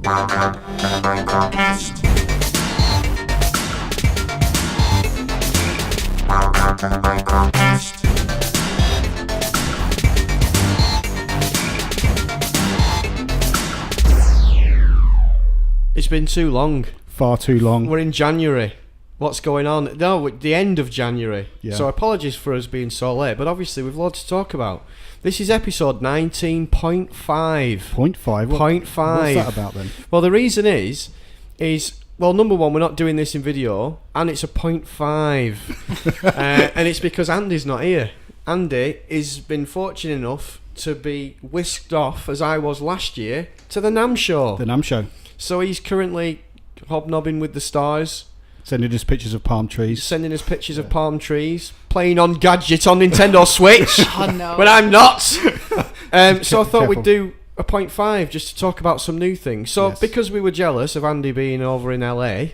Welcome to the microKAST. Welcome to the microKAST. It's been too long. Far too long. We're in January. What's going on? No, the end of January. Yeah. So apologies for us being so late, but obviously we've lots to talk about. This is episode 19.5. 0.5? Point five. What's that about then? Well, the reason is well, number one, we're not doing this in video, and it's a 0.5. And it's because Andy's not here. Andy has been fortunate enough to be whisked off, as I was last year, to the NAMM Show. The NAMM Show. So he's currently hobnobbing with the stars, Sending us pictures of palm trees. sending us pictures of palm trees, playing on gadgets on Nintendo Switch. Oh no. When I'm not. So I thought Careful. we'd do a 0.5 just to talk about some new things. So Yes. because we were jealous of Andy being over in LA,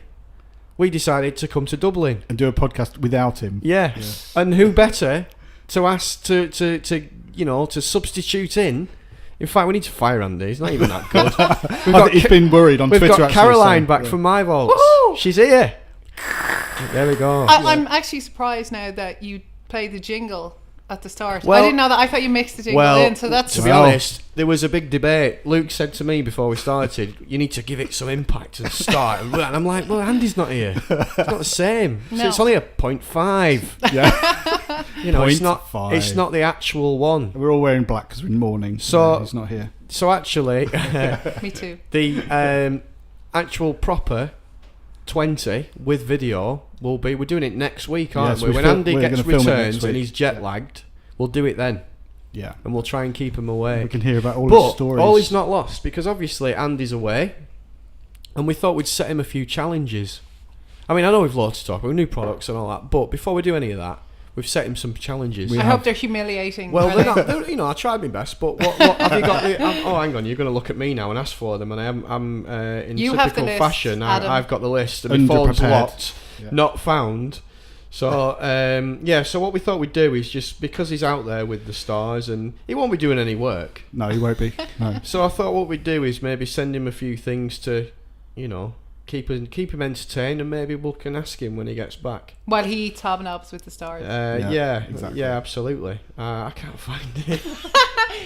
we decided to come to Dublin. And do a podcast without him. Yeah. And who better to ask to substitute in? In fact, we need to fire Andy. He's not even that good. He's been worried on We've Twitter. got actually, Caroline saying- back yeah. from My Vaults. Woohoo! She's here. There we go. I'm actually surprised now that you play the jingle at the start. Well- I didn't know that. I thought you mixed the jingle Well, in, so that's to be Wow. honest, there was a big debate. Luke said to me before we started, "You need to give it some impact and start." And I'm like, "Well, Andy's not here. It's not the same. So No. it's only a 0.5. Yeah. You know, it's not. 0.5. It's not the actual one. We're all wearing black because we're in mourning. So- he's not here. So actually, me too. the actual proper 20 with video will be. We're doing it next week, aren't Yes, we? we When fil- Andy we're gets gonna film it next returns and week. he's jet lagged, we'll do it then, Yeah. and we'll try and keep him away. We can hear about all his But stories. all is not lost, because obviously Andy's away, and we thought we'd set him a few challenges. I mean, I know we've lots to talk about, new products and all that, but before we do any of that, we've set him some challenges. We I have- hope they're humiliating. Well, are they're they? not. I tried my best, but what have you got? Oh, hang on, you're going to look at me now and ask for them, and I'm in You have the typical list, fashion. Adam. I've got the list, and my phone's Underprepared. locked, Yeah. not found. So so what we thought we'd do is just, because he's out there with the stars, and he won't be doing any work. No, he won't be. No. So I thought what we'd do is maybe send him a few things to, keep him entertained, and maybe we can ask him when he gets back. While he eats hobnobs with the stars. Yeah, exactly. Yeah, absolutely. I can't find it.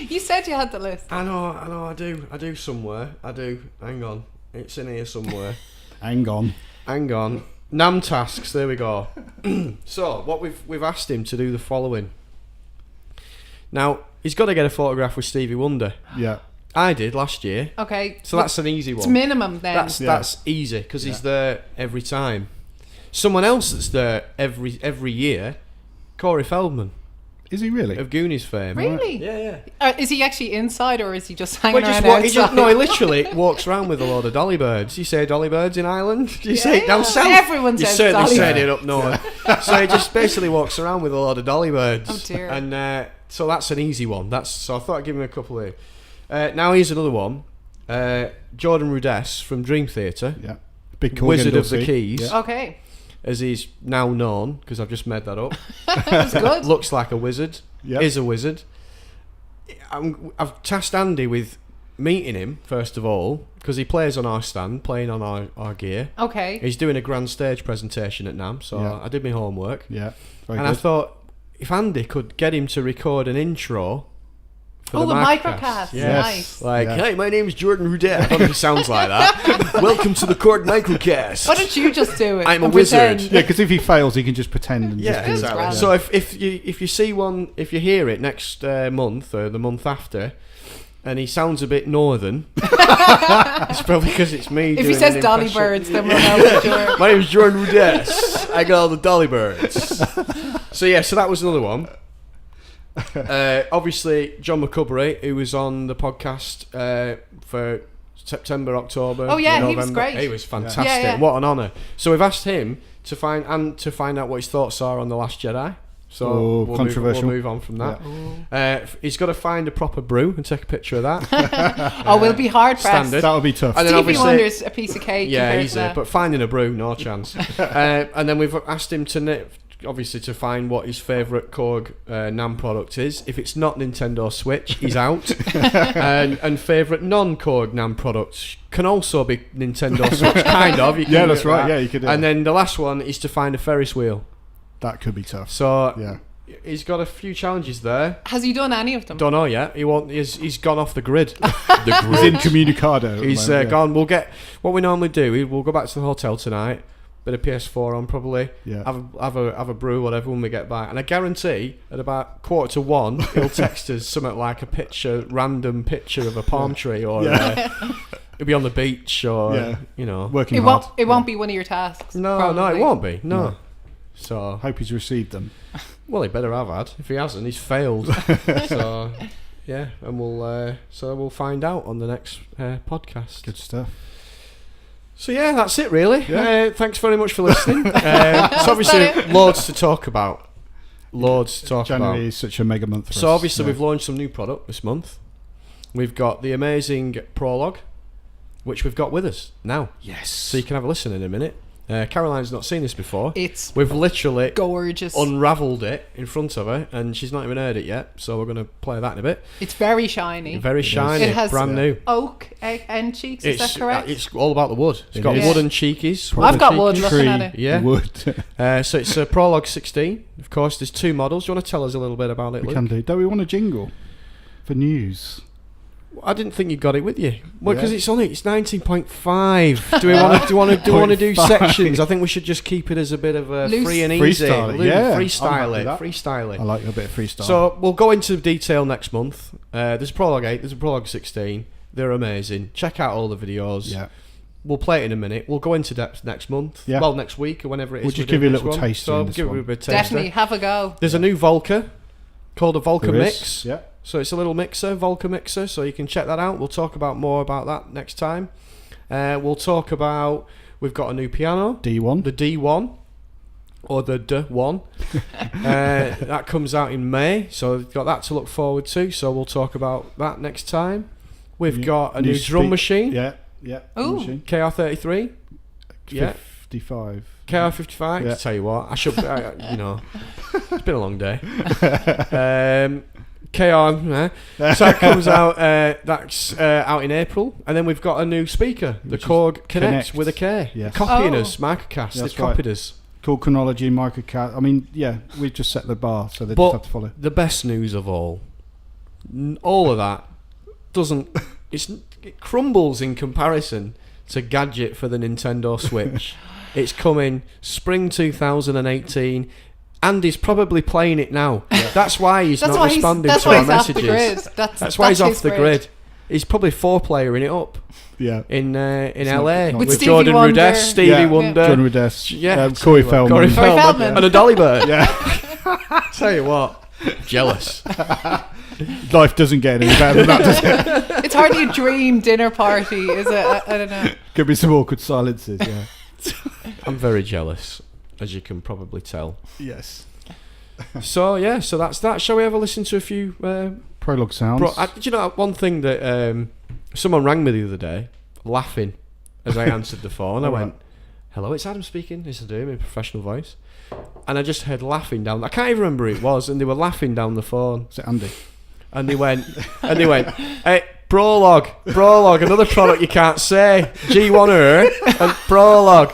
You said you had the list. I know, I do somewhere. I do. Hang on, it's in here somewhere. Hang on. Hang on. NAMM tasks. There we go. So what we've asked him to do the following. Now he's got to get a photograph with Stevie Wonder. Yeah. I did last year, Okay. so that's an easy It's one. minimum then. That's easy because he's there every time. Someone else that's there every year, Corey Feldman Is he really? of Goonies fame. Really? Yeah. Is he actually inside, or is he just hanging Well, around outside? no, he literally walks around with a load of dolly birds. You say dolly birds in Ireland? Do you say it down Yeah. south? Everyone You says certainly dolly said bird. it up north. So he just basically walks around with a load of dolly birds. Oh, dear. And so that's an easy one. So I thought I'd give him a couple here. Now here's another one. Jordan Rudess from Dream Theater, Yeah. Big KORG Wizard of the endorsee. Keys, Yeah. Okay. as he's now known, because I've just made that up. That's good. Looks like a wizard. Yeah. Is a wizard. I've tasked Andy with meeting him first of all, because he plays on our stand, playing on our gear. Okay. He's doing a grand stage presentation at NAMM, so Yeah. I did my homework, Yeah. Very and I good. thought if Andy could get him to record an intro for Oh, the microKAST. microKAST. Yeah. Nice. Like, Yeah. hey, my name's Jordan Rudett. I don't know if he sounds like that. Welcome to the KORG microKAST. Why don't you just do it? I'm a and wizard. pretend? Yeah, because if he fails, he can just pretend and Yeah, just do exactly. grand. So if you see one, if you hear it next month or the month after, and he sounds a bit northern, it's probably because it's me. If doing he says an dolly impression. birds, then we'll know for sure. My name's Jordan Rudess. I got all the dolly birds. So that was another one. Obviously, John McCubbery, who was on the podcast for September, October. Oh, yeah, he November. was great. He was fantastic. Yeah, yeah. What an honour. So we've asked him to find out what his thoughts are on The Last Jedi. So Oh, we'll controversial. We'll move on from that. He's got to find a proper brew and take a picture of that. Oh, we'll be hard pressed. Standard. That would be tough. And then Stevie obviously- Wonder's a piece of cake. Yeah, compared easy. to that. But finding a brew, no chance. And then we've asked him to obviously to find what his favourite KORG NAMM product is. If it's not Nintendo Switch, he's out. and favourite non-KORG NAMM products can also be Nintendo Switch, kind of. You can Yeah, do that's it right. like Yeah, that. you could do And that. then the last one is to find a Ferris wheel. That could be tough. So Yeah. he's got a few challenges there. Has he done any of them? Don't know yet. He won't. He's gone off the grid. He's in Communicado. at the He's moment, yeah. gone. We'll get what we normally do. We'll go back to the hotel tonight. Bit of PS4 on probably. Yeah. Have a brew, whatever, when we get back. And I guarantee at about 1:45, he'll text us something like a random picture of a palm tree, or he'll be on the beach, or you know. Working It hard. won't be one of your tasks. No, it probably. won't be. No. No. So Hope he's received them. well, he better have had. If he hasn't, he's failed. So yeah, and we'll find out on the next podcast. Good stuff. So yeah, that's it really. Yeah. Thanks very much for listening. It's obviously it? loads to talk about. Loads to talk January about. is such a mega month for us. So obviously Yeah. we've launched some new product this month. We've got the amazing Prologue, which we've got with us now. Yes. So you can have a listen in a minute. Caroline's not seen this before. It's We've literally gorgeous. unravelled it in front of her, and she's not even heard it yet. So we're going to play that in a bit. It's very shiny. Very shiny, It has brand new. oak end cheeks. Is that correct? It's all about the wood. It's It got is. wooden cheekies. I've got wood cheekies. looking at it. Yeah. Wood. So it's a Prologue 16. Of course, there's 2 models. Do you want to tell us a little bit about it, We Luke? can do. Don't we want a jingle for news? I didn't think you got it with you. Well, because Yeah. it's 19.5. Do we want to do 0.5. sections? I think we should just keep it as a bit of a Loose. free and easy. Freestyle it, Loose, yeah. I'm freestyle happy it. with that. Freestyle it. I like a bit of freestyle. So we'll go into detail next month. There's a Prologue 8. There's a Prologue 16. They're amazing. Check out all the videos. yeah. We'll play it in a minute. We'll go into depth next month. Yeah. Well, next week or whenever it is. We'll just we're give you a doing little this one. taster So in I'll this give you one. a bit of taster. Definitely have a go. There's a new Volca called a Volca There is. Mix. Yeah. So it's a little mixer, Volca mixer. So you can check that out. We'll talk about more about that next time. We'll talk about. We've got a new piano, D1. the D1 or the D1. That comes out in May. So we've got that to look forward to. So we'll talk about that next time. We've got a new drum machine, Yeah. Yeah. Ooh. Machine. KR33. Yeah. 55. KR55. Yeah. Tell you what, I should. It's been a long day. KR. So that comes out. That's out in April, and then we've got a new speaker, the Which is KORG Connect Connect. with a K. Yes. Copying Oh. us, microKAST. They've That's copied right. us. Called Chronology, microKAST. I mean, yeah, we've just set the bar, so they But just have to follow. the best news of all of that doesn't. It crumbles in comparison to Gadget for the Nintendo Switch. It's coming spring 2018. Andy's probably playing it now. That's why he's not responding that's to why our he's off the messages. grid. That's why he's his off the grid. He's probably 4-playering it up Yeah. in It's LA not- With with Stevie Jordan Wonder. Rudess, Stevie Yeah. Wonder, John Rudess. yeah, Corey Feldman. Corey Feldman, Feldman. and a Dolly Bird. Yeah. Tell you what, jealous. Life doesn't get any better than that, does it? It's hardly a dream dinner party, is it? I don't know. Could be some awkward silences, yeah. I'm very jealous, as you can probably tell. Yes. So yeah, so that's that. Shall we have a listen to a few? Prologue sounds. Do you know one thing that someone rang me the other day, laughing as I answered the phone. I went, "Hello, it's Adam speaking." Yes, I do, in a professional voice. And I just heard laughing down. I can't even remember who it was, and they were laughing down the phone. Is it Andy? And they went, "Hey, Prologue, another product you can't say. G1er and Prologue."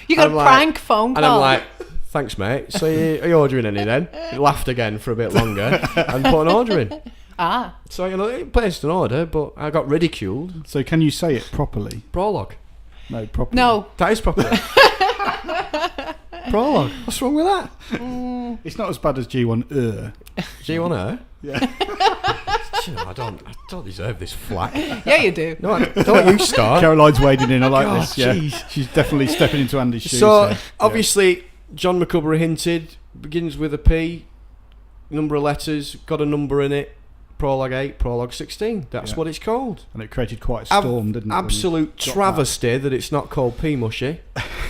You got I'm a like- prank phone call. And I'm like, "Thanks, mate. So are you ordering any then?" He laughed again for a bit longer and put an order in. ah, So he placed an order, but I got ridiculed. So can you say it properly? Prologue. No, properly. no. That is proper. Prologue. What's wrong with that? It's not as bad as G1. G1er? Yeah. You know, I don't deserve this flack. Yeah, you do. No, don't you start. Caroline's wading in. I like God, this. Yeah. jeez. She's definitely stepping into Andy's shoes. So here. obviously, John McCubbera hinted, begins with a P, number of letters, got a number in it. Prologue 8, Prologue 16. That's Yeah. what it's called. And it created quite a storm, didn't it? when you Absolute got travesty that it's not called P Mushy.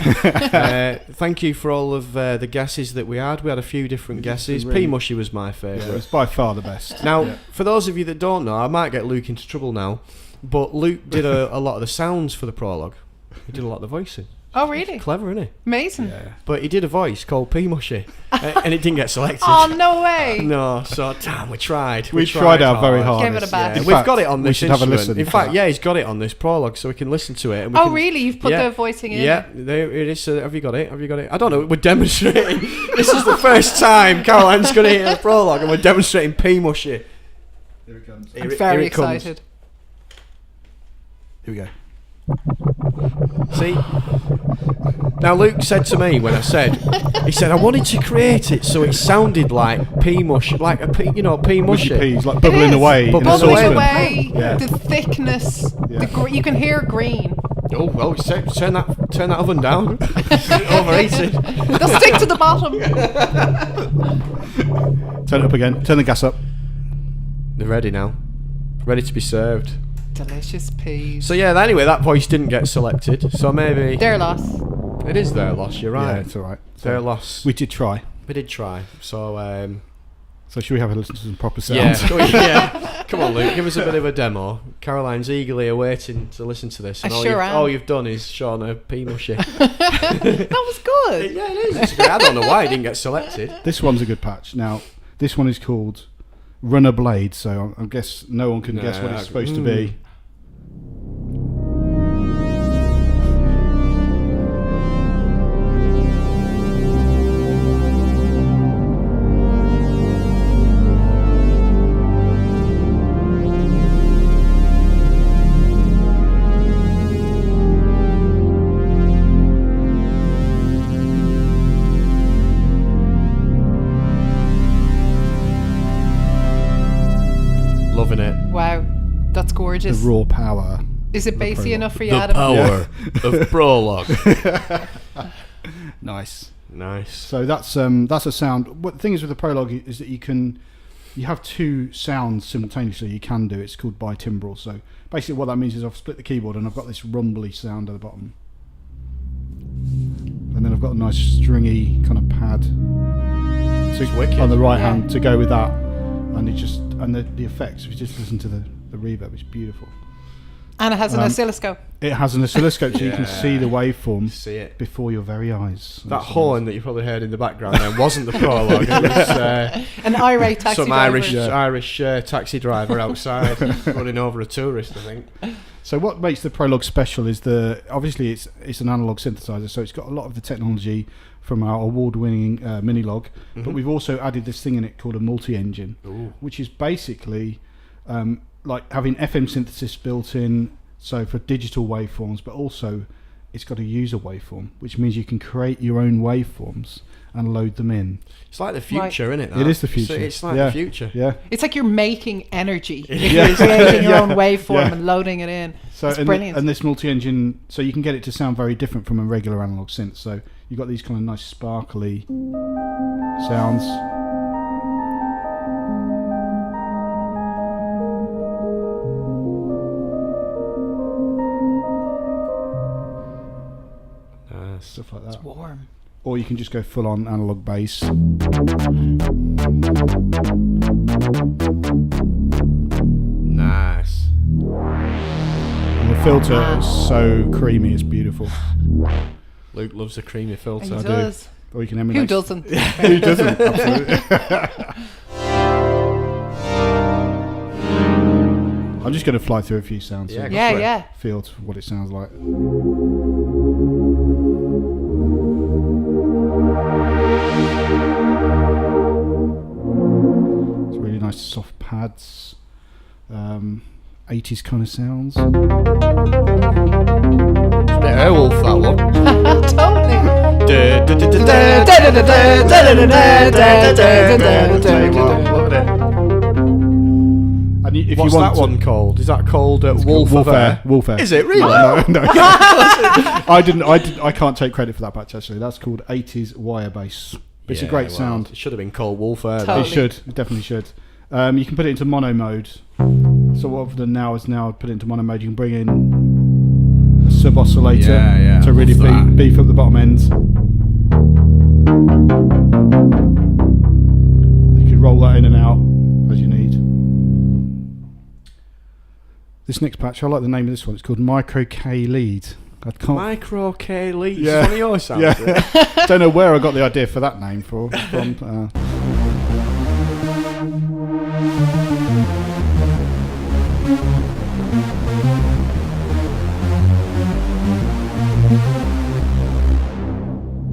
Thank you for all of the guesses that we had. We had a few different guesses. really- P Mushy was my that. Yeah, favourite. it's by far the best. Now, Yeah. for those of you that don't know, I might get Luke into trouble now, but Luke did a lot of the sounds for the Prologue. He did a lot of the voicing. Oh, really? Clever, isn't he? Amazing. Yeah. But he did a voice called P Mushy, and it didn't get selected. Oh, no way. No, so damn, we tried. We tried our very hard. Give it a bash. Yeah, In we've fact, got it on we this should have a instrument. listen In to fact, that. yeah, he's got it on this Prologue, so we can listen to it. And we Oh, can, really? You've put the voicing in? Yeah, there it is. Have you got it? Have you got it? I don't know. We're demonstrating. This is the first time Caroline's going to hear a Prologue, and we're demonstrating P Mushy. Here it comes. I'm very excited. Here we go. See? Now, Luke said to me when I said, he said, I wanted to create it so it sounded like P Mush, like a P, P Mushy. Peas, like bubbling It is. away. in a Bubbling Bubbling saucepan. away, Yeah. the thickness, Yeah. you can hear green. Oh, well, turn that oven down. Overheated. They'll stick to the bottom. Turn it up again. Turn the gas up. They're ready now. Ready to be served. Delicious peas. So yeah, anyway, that voice didn't get selected. So maybe Their loss. it is their loss. You're right. Yeah, it's all right. Their loss. We did try. We did try. So So should we have a listen to some proper yeah, sounds? yeah. Come on, Luke. Give us a bit of a demo. Caroline's eagerly awaiting to listen to this. And I sure am. all you've done is shown a P Mushy. That was good. Yeah, it is. It's great. I don't know why it didn't get selected. This one's a good patch. Now, this one is called Runner Blade, so I guess no one can guess what it's supposed to be. Loving it. Wow, that's The gorgeous. raw power. Is it bassy Prologue. enough for you, The Adam? power of Prologue. Nice. Nice. So that's a sound. What the thing is with the Prologue is that you have two sounds simultaneously. You can do. It's called bitimbral. So basically, what that means is I've split the keyboard and I've got this rumbly sound at the bottom, and then I've got a nice stringy kind of pad wicked. on the right Yeah. hand to go with that, and the effects. If you just listen to the reverb, it's beautiful. And it has an oscilloscope. It has an oscilloscope, so you can Yeah. see the waveform See it. before your very eyes. That horn that you probably heard in the background then wasn't the Prologue. It was An irate taxi some driver. Irish taxi driver outside running over a tourist, I think. So what makes the Prologue special is obviously it's an analog synthesizer, so it's got a lot of the technology from our award-winning Minilog, but we've also added this thing in it called a multi-engine, which is basically like having FM synthesis built in, so for digital waveforms, but also it's got a user waveform, which means you can create your own waveforms and load them in. It's like the future, isn't it? It is the future. It's like Yeah. the future. Yeah. It's like you're making energy. Yeah. You're creating your Yeah. own waveform Yeah. and loading it in. So It's and, brilliant. and this multi-engine, so you can get it to sound very different from a regular analog synth. So you've got these kind of nice sparkly sounds. Stuff like that. Warm. Or you can just go full on analog bass. Nice. And the filter is so creamy, it's beautiful. Luke loves a creamy He filter. do. does. Or you can emulate. Who doesn't? Who doesn't? Absolutely. I'm just going to fly through a few sounds. Yeah, so go Yeah, for it. yeah. feel what it sounds like. It's really nice soft pads, 80s kind of sounds. It's a bit Airwolf, that one. Totally. Look at it. And if What's you want that one called? Is that called Wolf of Air? Wolf Air. Is it really? No, no. I can't take credit for that patch actually. That's called 80s wire bass. It's a great well, sound. It should have been called Wolf Air. Totally. It should. It definitely should. You can put it into mono mode. So what I've done now is put it into mono mode. You can bring in a sub oscillator Yeah, to really love that. beef up the bottom end. You can roll that in and out as you need. This next patch, I like the name of this one. It's called microKAST. I can't. microKAST. Yeah. It's one of your sounds. Yeah. Don't know where I got the idea for that name from.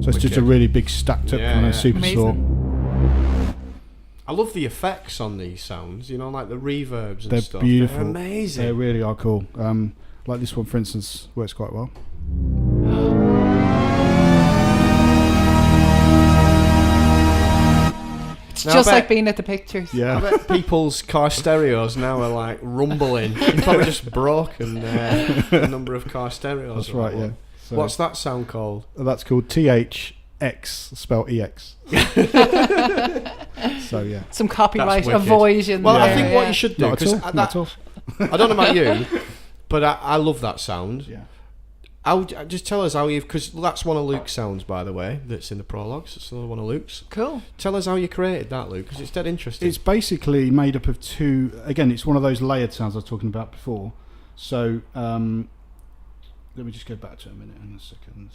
So it's just a Wicked. really big stacked up Yeah, kind yeah. of super saw. Amazing. I love the effects on these sounds, you know, like the reverbs and They're stuff. beautiful. They're amazing. They really are cool. Like this one, for instance, works quite well. It's Now, just I like bet- being at the pictures. I Yeah. bet people's car stereos now are like rumbling. You've probably just broken a number of car stereos. That's or right, what. yeah. So What's that sound called? that's called THX, spelled EX. So, yeah. Some copyright wicked. avoidance. Well, I Yeah. think what you should do, Not at because all. Not at all. I don't know about you, but I love that sound. Yeah. Just tell us how you've, because that's one of Luke's sounds, by the way, that's in the prologues. It's another one of Luke's. Cool. Tell us how you created that, Luke, because it's dead interesting. It's basically made up of two. Again, it's one of those layered sounds I was talking about before. So let me just go back to it a minute. Hang on a second.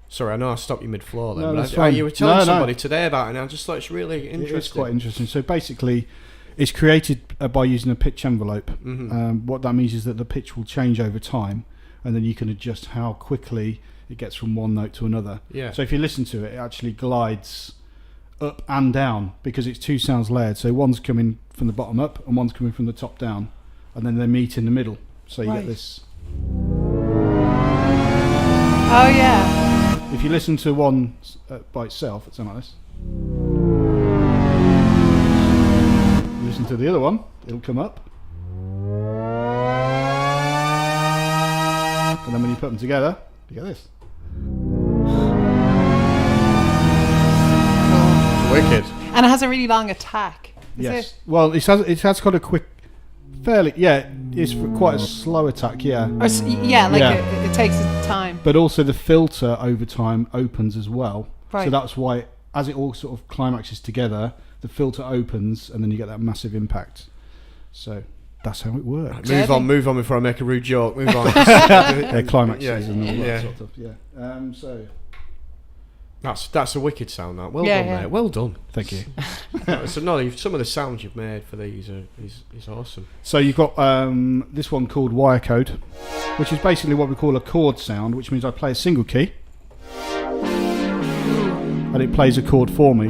Sorry, I know I stopped you mid-floor then. No, but that's I- fine. you were telling No, no. somebody today about it, and I just thought it's really interesting. It's quite interesting. So basically, it's created by using a pitch envelope. Mm-hmm. What that means is that the pitch will change over time, and then you can adjust how quickly it gets from one note to another. Yeah. So if you listen to it, it actually glides up and down because it's two sounds layered. So one's coming from the bottom up and one's coming from the top down, and then they meet in the middle. So you Right. get this. Oh yeah. If you listen to one by itself, it sounds like this. You listen to the other one, it'll come up. And then when you put them together, you get this. Wicked. And it has a really long attack. Is Yes. it? Well, it has got a quick, fairly, yeah, it's quite a slow attack, yeah. Or yeah, like Yeah. It takes its time. But also the filter over time opens as well. So Right. that's why, as it all sort of climaxes together, the filter opens and then you get that massive impact. So that's how it works. Move on before I make a rude joke. Move on. Climaxes Yeah, and all yeah. that sort of, yeah. So That's a wicked sound. That well Yeah, done, yeah. mate. Well done. thank you. So no, some of the sounds you've made for these is awesome. So you've got this one called wire code, which is basically what we call a chord sound, which means I play a single key and it plays a chord for me,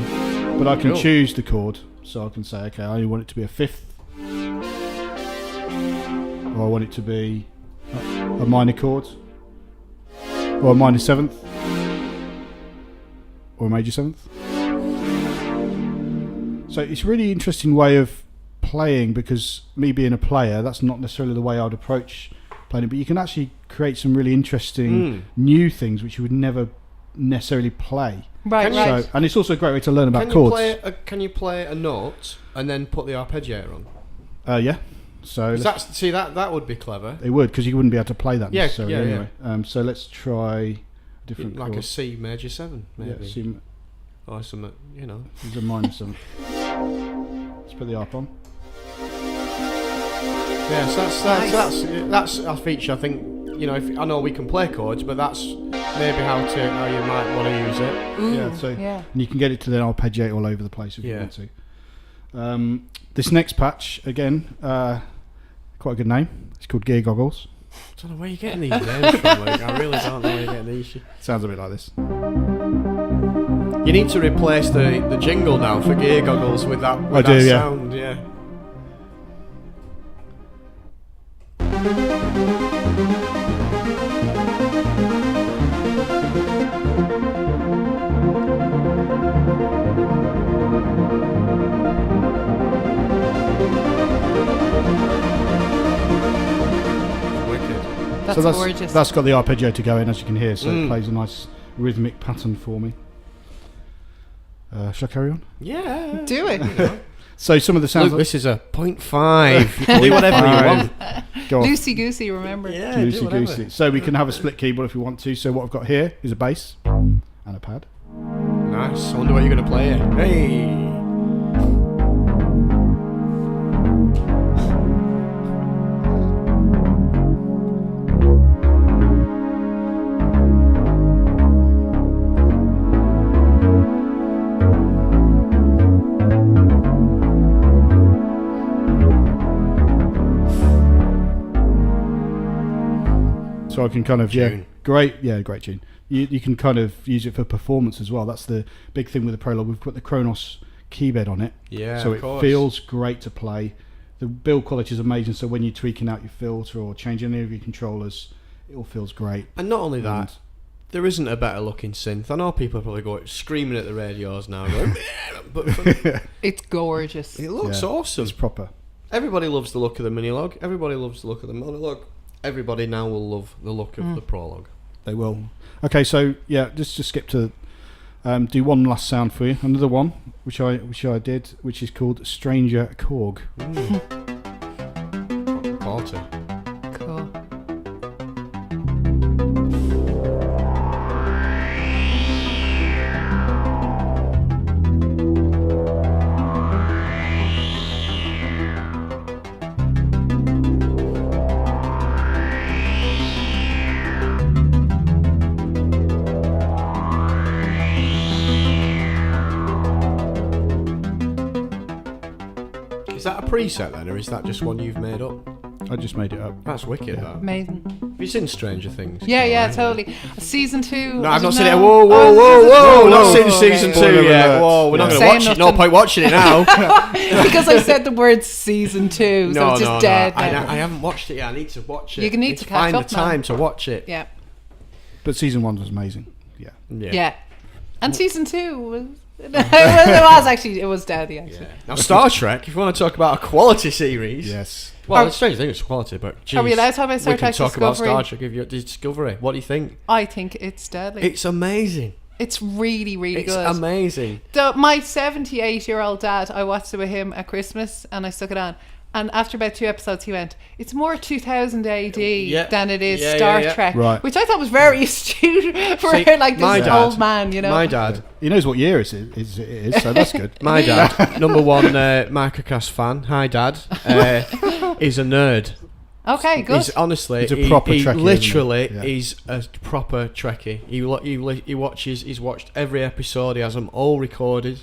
but I can Cool. choose the chord. So I can say, okay, I only want it to be a fifth, or I want it to be a minor chord, or a minor seventh, or a major seventh. So it's a really interesting way of playing, because me being a player, that's not necessarily the way I'd approach playing it, but you can actually create some really interesting new things which you would never necessarily play. Right, Can right. So, and it's also a great way to learn about Can you chords. can you play a note and then put the arpeggiator on? Yeah. So Is that would be clever. it would, because you wouldn't be able to play that Yeah, necessarily yeah, anyway. So let's try a different Like chord. a C major 7, maybe, Yeah, C, or something. You know. it's a minor seventh. Let's put the arp on. Yeah, so that's a feature. I think, you know, I know we can play chords, but that's maybe how you might want to use it. Ooh, Yeah, so yeah. and you can get it to then arpeggiate all over the place if you Yeah. want to. This next patch, again, quite a good name. It's called Geargoggles. I don't know where you're getting these names from. Like, I really don't know where you're getting these. Sounds a bit like this. You need to replace the jingle now for Geargoggles with that I do, yeah. sound. Yeah. That's So that's gorgeous. that's got the arpeggio to go in, as you can hear, so Mm. it plays a nice rhythmic pattern for me. Shall I carry on? Yeah. Do it. So some of the sounds. Look, this is a 0.5. You can do whatever you want. Go on. Loosey goosey, remember? Yeah, do Loosey whatever. goosey. So we can have a split keyboard if we want to. So what I've got here is a bass and a pad. Nice. I wonder what you're going to play here. Hey. So I can kind of Tune. great tune. You can kind of use it for performance as well. That's the big thing with the Prologue. We've put the Kronos keybed on it, Yeah, so of it course. feels great to play. The build quality is amazing. So when you're tweaking out your filter or changing any of your controllers, it all feels great. And not only that, And- there isn't a better looking synth. I know people are probably going screaming at the radios now, going, but for, It's gorgeous. it looks Yeah, awesome. It's proper. Everybody loves the look of the Minilog. Everybody loves the look of the Monologue. Everybody now will love the look of the Prologue. They will. Okay, so yeah, just skip to do one last sound for you. Another one, which I did, which is called Stranger KORG. Quality. Cool. Is that a preset then, or is that just one you've made up? I just made it up. That's wicked, that. Amazing. Have you seen Stranger Things? Yeah, totally. Season 2. No, I've not seen seen it. Whoa, whoa, not whoa. seen season 2 Spoiler yet. alert. Whoa, we're not Yeah. going to watch Saying it. No nothing. point watching it now. Because I said the word season 2, so it's just dead I now. haven't watched it yet. I need to watch it. You need I need to to catch find up, the man. time to watch it. Yeah. But season 1 was amazing. Yeah. Yeah. And season 2 was... it was deadly, actually. Yeah. Now, Star Trek, if you want to talk about a quality series. Yes. Well, Are- it's strange thing, it's quality, but geez, Are we allowed to talk about Star we can Trek talk about Discovery? Star Trek if you're Discovery. What do you think? I think it's deadly. It's amazing. It's really, really It's good. amazing. My 78-year-old dad, I watched it with him at Christmas and I stuck it on. And after about 2 episodes, he went, "It's more 2000 AD Yeah. than it is Yeah, Star yeah. Trek," Right. which I thought was very astute for See, like my this dad- old man, you know. My dad, He knows what year it is, so that's good. my dad, number one microKAST fan. Hi, Dad. Is a nerd. Okay, good. He's honestly, He's a proper he Trekkie, literally isn't he? Yeah. is a proper Trekkie. He watches. He's watched every episode. He has them all recorded.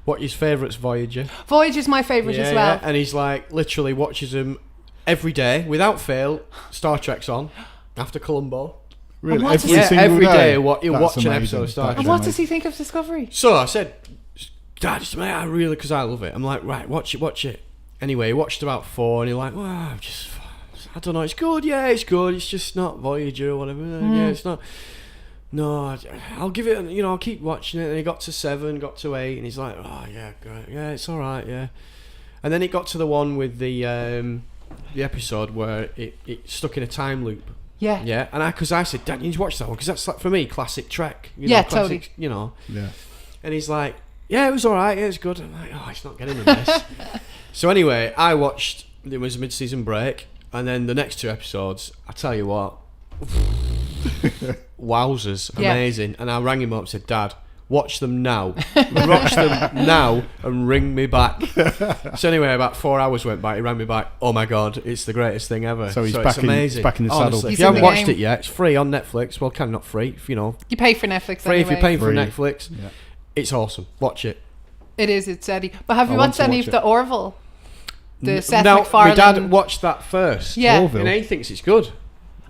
What his favourite's Voyager. Voyager's my favourite as well. And he's like literally watches them every day without fail. Star Trek's on after Columbo. Really, what does- every Yeah, single every day. day he'll That's watch an amazing. episode of Star That Trek. is And what does amazing. he think of Discovery? So I said, Dad, I really, because I love it. I'm like, right, watch it. Anyway, he watched about 4 and he's like, well, I don't know, it's good, it's good. It's just not Voyager or whatever. Yeah, it's not. No, I'll give it, I'll keep watching it. And he got to 7, got to 8, and he's like, oh, yeah, great. Yeah, it's all right, yeah. And then it got to the one with the episode where it stuck in a time loop. Yeah. Yeah, and because I said, Dad, you need to watch that one because that's like for me classic Trek. Yeah, classic, totally. Yeah. And he's like, yeah, it was all right. Yeah, it's good. I'm like, oh, it's not getting in this. So anyway, I watched. It was a mid-season break, and then the next 2 episodes. I tell you what, wowzers, Yeah. amazing. And I rang him up and said, Dad, watch them now. Watch them now and ring me back. So anyway, about 4 hours went by. He rang me back. Oh my God, it's the greatest thing ever. So he's it's back in- amazing. he's back in the saddle. Honestly, He's if you in haven't the watched game. it yet, it's free on Netflix. Well, kind of not free. You pay for Netflix Free if anyway. you're paying for Free. Netflix. Yeah. It's awesome. Watch it. It is, it's steady. But have you I want watched to any watch of the Orville? The Seth Now, MacFarlane. my dad watched that first. Yeah. Orville. And he thinks it's good.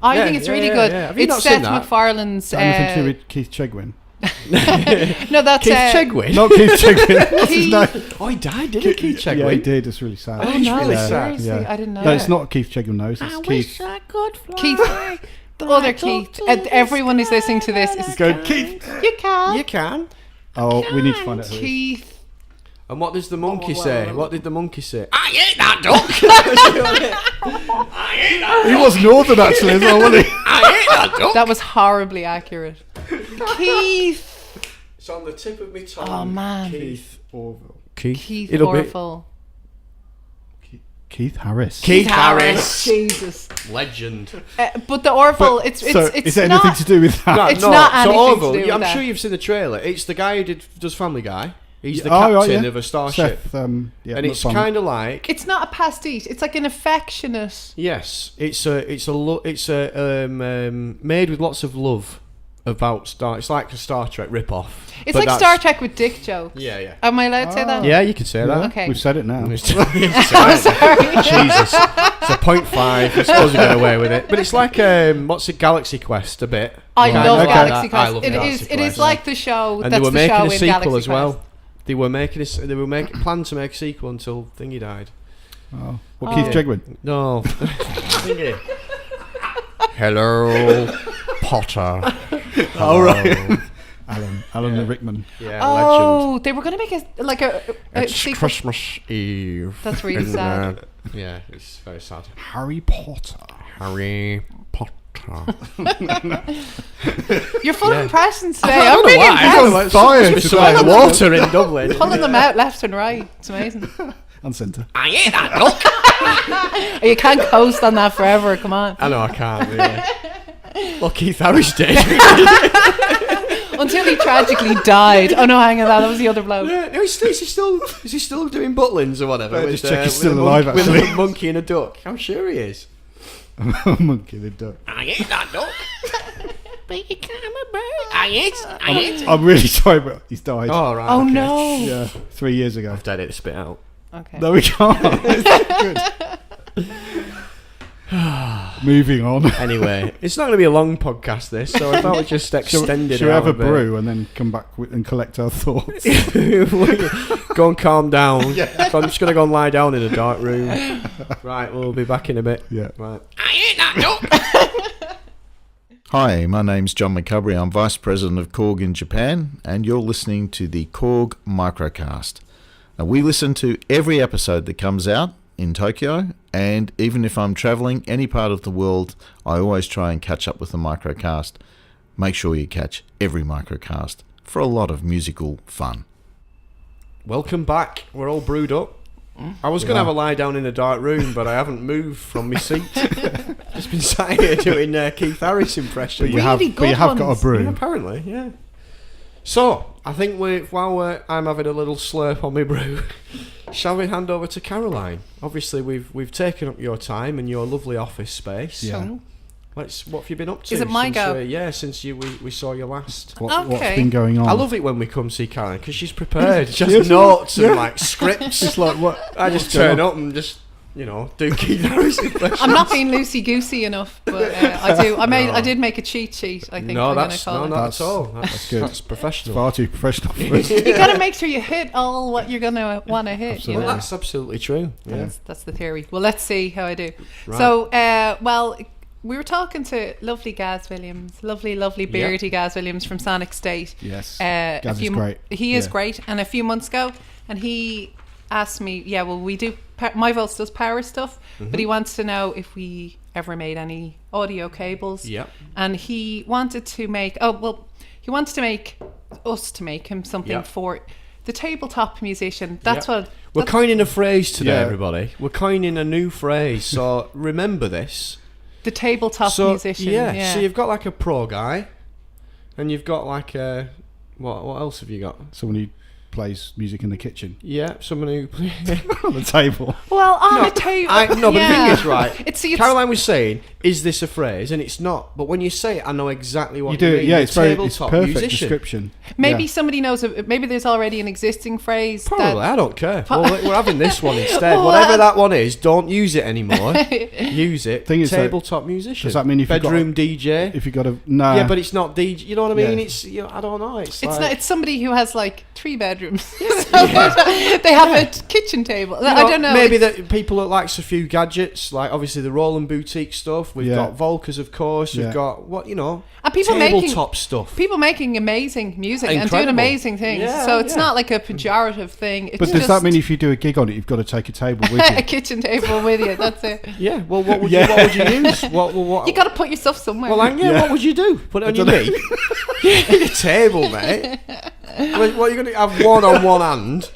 I Yeah, think it's yeah, really yeah, good. yeah. Have you It's not seen Seth that? MacFarlane's. Anything to do with Keith Chegwin? No, that's Keith uh, Chegwin. Not Keith Chegwin. What's his Keith- name? Oh, he died, didn't he, Keith Chegwin? Yeah, he did. It's really sad. Oh, it's really Yeah, sad. Seriously, I didn't know No, that. it's not Keith Chegwin. No, it's Keith. I could fly. Keith. Other Keith. And everyone who's listening to this is Go Keith. You can. You can. Oh, we need to find out who. it is. Keith. And what does the monkey well, say? well. What did the monkey say? I ate that duck. I ate that. He was Northern actually as well, wasn't he? I ate that duck. That was horribly accurate. Keith. It's on the tip of my tongue. Oh, man. Keith. Orville. Keith It'll be Orville. Keith Harris. Keith Harris. Jesus. Legend. But the Orville, it's so, it's is there not. anything to do with that? It's not so anything to Orville, do with I'm that. sure you've seen the trailer. It's the guy who does Family Guy. He's the Oh, captain right, yeah. of a starship. Seth, yeah, And not it's Simon. kind of like It's not a pastiche. It's like an affectionate. yes, it's made with lots of love about Star. It's like a Star Trek rip-off. It's but like Star Trek with dick jokes. Yeah, yeah. Am I allowed to say that? Yeah, you could say Yeah, that. Okay. We've said it now. I'm Jesus. sorry. It's a 0.5. You're supposed to get away with it. But it's like, what's it, Galaxy Quest a bit. I Kind love of like Galaxy that. Quest. I love It Galaxy is. It Quest. is like the show. And that's they were the making show a in sequel Galaxy as well. Quest. They were planned to make a sequel until Thingy died. Oh. What, Keith Jegwin? No. Thingy. Hello, Potter. Oh, right. Alan the Rickman. Yeah, Oh, they were going to make a It's sequel. Christmas Eve. That's really And, sad. yeah, it's very sad. Harry Potter. Harry Potter. You're full of impressions today. I I'm don't know really why. I don't know impressed. why. Fire It's today. like water in Dublin. Pulling them out left and right. It's amazing. And centre. I ain't that look. You can't coast on that forever. Come on. I know I can't really. Well, Keith Harris did. Until he tragically died. Oh no, hang on, that was the other bloke. Yeah, no, is he still doing Butlins or whatever? Yeah, with, just check he's still with a alive, With actually. a monkey and a duck. I'm sure he is. Monkey the duck. I ain't that duck. But you can't I ain't. I'm really sorry, but he's died. Oh, right. Oh okay. no. Yeah, 3 years ago. I've had it to spit out. Okay. No, we can't. Good. Moving on. Anyway, it's not going to be a long podcast, this, so I thought we'd just extend it Shall we out have a bit. brew and then come back and collect our thoughts? Go and calm down. So I'm just going to go and lie down in a dark room. Right, we'll be back in a bit. Yeah. Right. I ain't that duck. Hi, my name's John McCubry. I'm Vice President of KORG in Japan, and you're listening to the KORG microKAST. Now, we listen to every episode that comes out in Tokyo, and even if I'm travelling any part of the world, I always try and catch up with the microKAST. Make sure you catch every microKAST for a lot of musical fun. Welcome back. We're all brewed up. I was going to have a lie down in a dark room, but I haven't moved from my seat. Just been sat here doing Keith Harris impression. But you have good got a ones. brew. Apparently, yeah. So, I think while I'm having a little slurp on my brew, shall we hand over to Caroline? Obviously, we've taken up your time and your lovely office space. Yeah. What have you been up to? Is it my since, go? Since we saw you last. What's Okay. been going on? I love it when we come see Caroline because she's prepared. She has notes and like scripts. It's like what? I just turn up and just do Keith Harris impressions. I'm not being loosey goosey enough, but I do. I did make a cheat sheet. I think No, we're going that's to call it. not at all. That's good. That's professional. Far too professional for us. You got to make sure you hit all what you're going to want to hit. Absolutely. You Well, know? that's absolutely true. Yeah. That's the theory. Well, let's see how I do. Right. So, we were talking to lovely Gaz Williams, lovely beardy Gaz Williams from Sonic State. Yes. Gaz is great. He is Yeah. great. And a few months ago, and he asked me, we do. My Volts does power stuff, but he wants to know if we ever made any audio cables. Yep. And he wanted to make. He wants to make him something Yep. for the tabletop musician. That's Yep. what. We're coining a phrase today, Yeah. everybody. We're coining a new phrase. So remember this. The tabletop musician. Yeah. So you've got like a pro guy, and you've got like a what else have you got? Someone who plays music in the kitchen Yeah, someone who. on the table. Well, on a table. But the thing is, right? It's Caroline was saying, "Is this a phrase?" And it's not. But when you say it, I know exactly what You do. mean. Yeah, The it's very. It's tabletop perfect musician. description. maybe Yeah. somebody knows. Maybe there's already an existing phrase. Probably, I don't care. Well, we're having this one instead. Well, Whatever that one is, don't use it anymore. Use it. Thing is that- Tabletop musician. does that mean if you've got bedroom DJ? If you got a no. Yeah, but it's not DJ. You know what I mean? Yeah. It's I don't know. It's It's like, not. It's somebody who has like 3 bedrooms. So they have a kitchen table. I don't know. Maybe it's- that people that likes a few gadgets, like obviously the Roland Boutique stuff. We've Yeah. got Volkers, of course. We've Yeah. got And people tabletop making stuff. people making amazing music and Incredible. doing amazing things. Yeah, so it's yeah. not like a pejorative thing. It's But does just that mean if you do a gig on it, you've got to take a table with a you? kitchen table with you? That's it. Yeah. Well, what would Yeah. you use? What? You got to put your stuff somewhere. Well, yeah, Yeah. What would you do? Put it on your knee? Your table, mate. What are you going to have? One on one hand,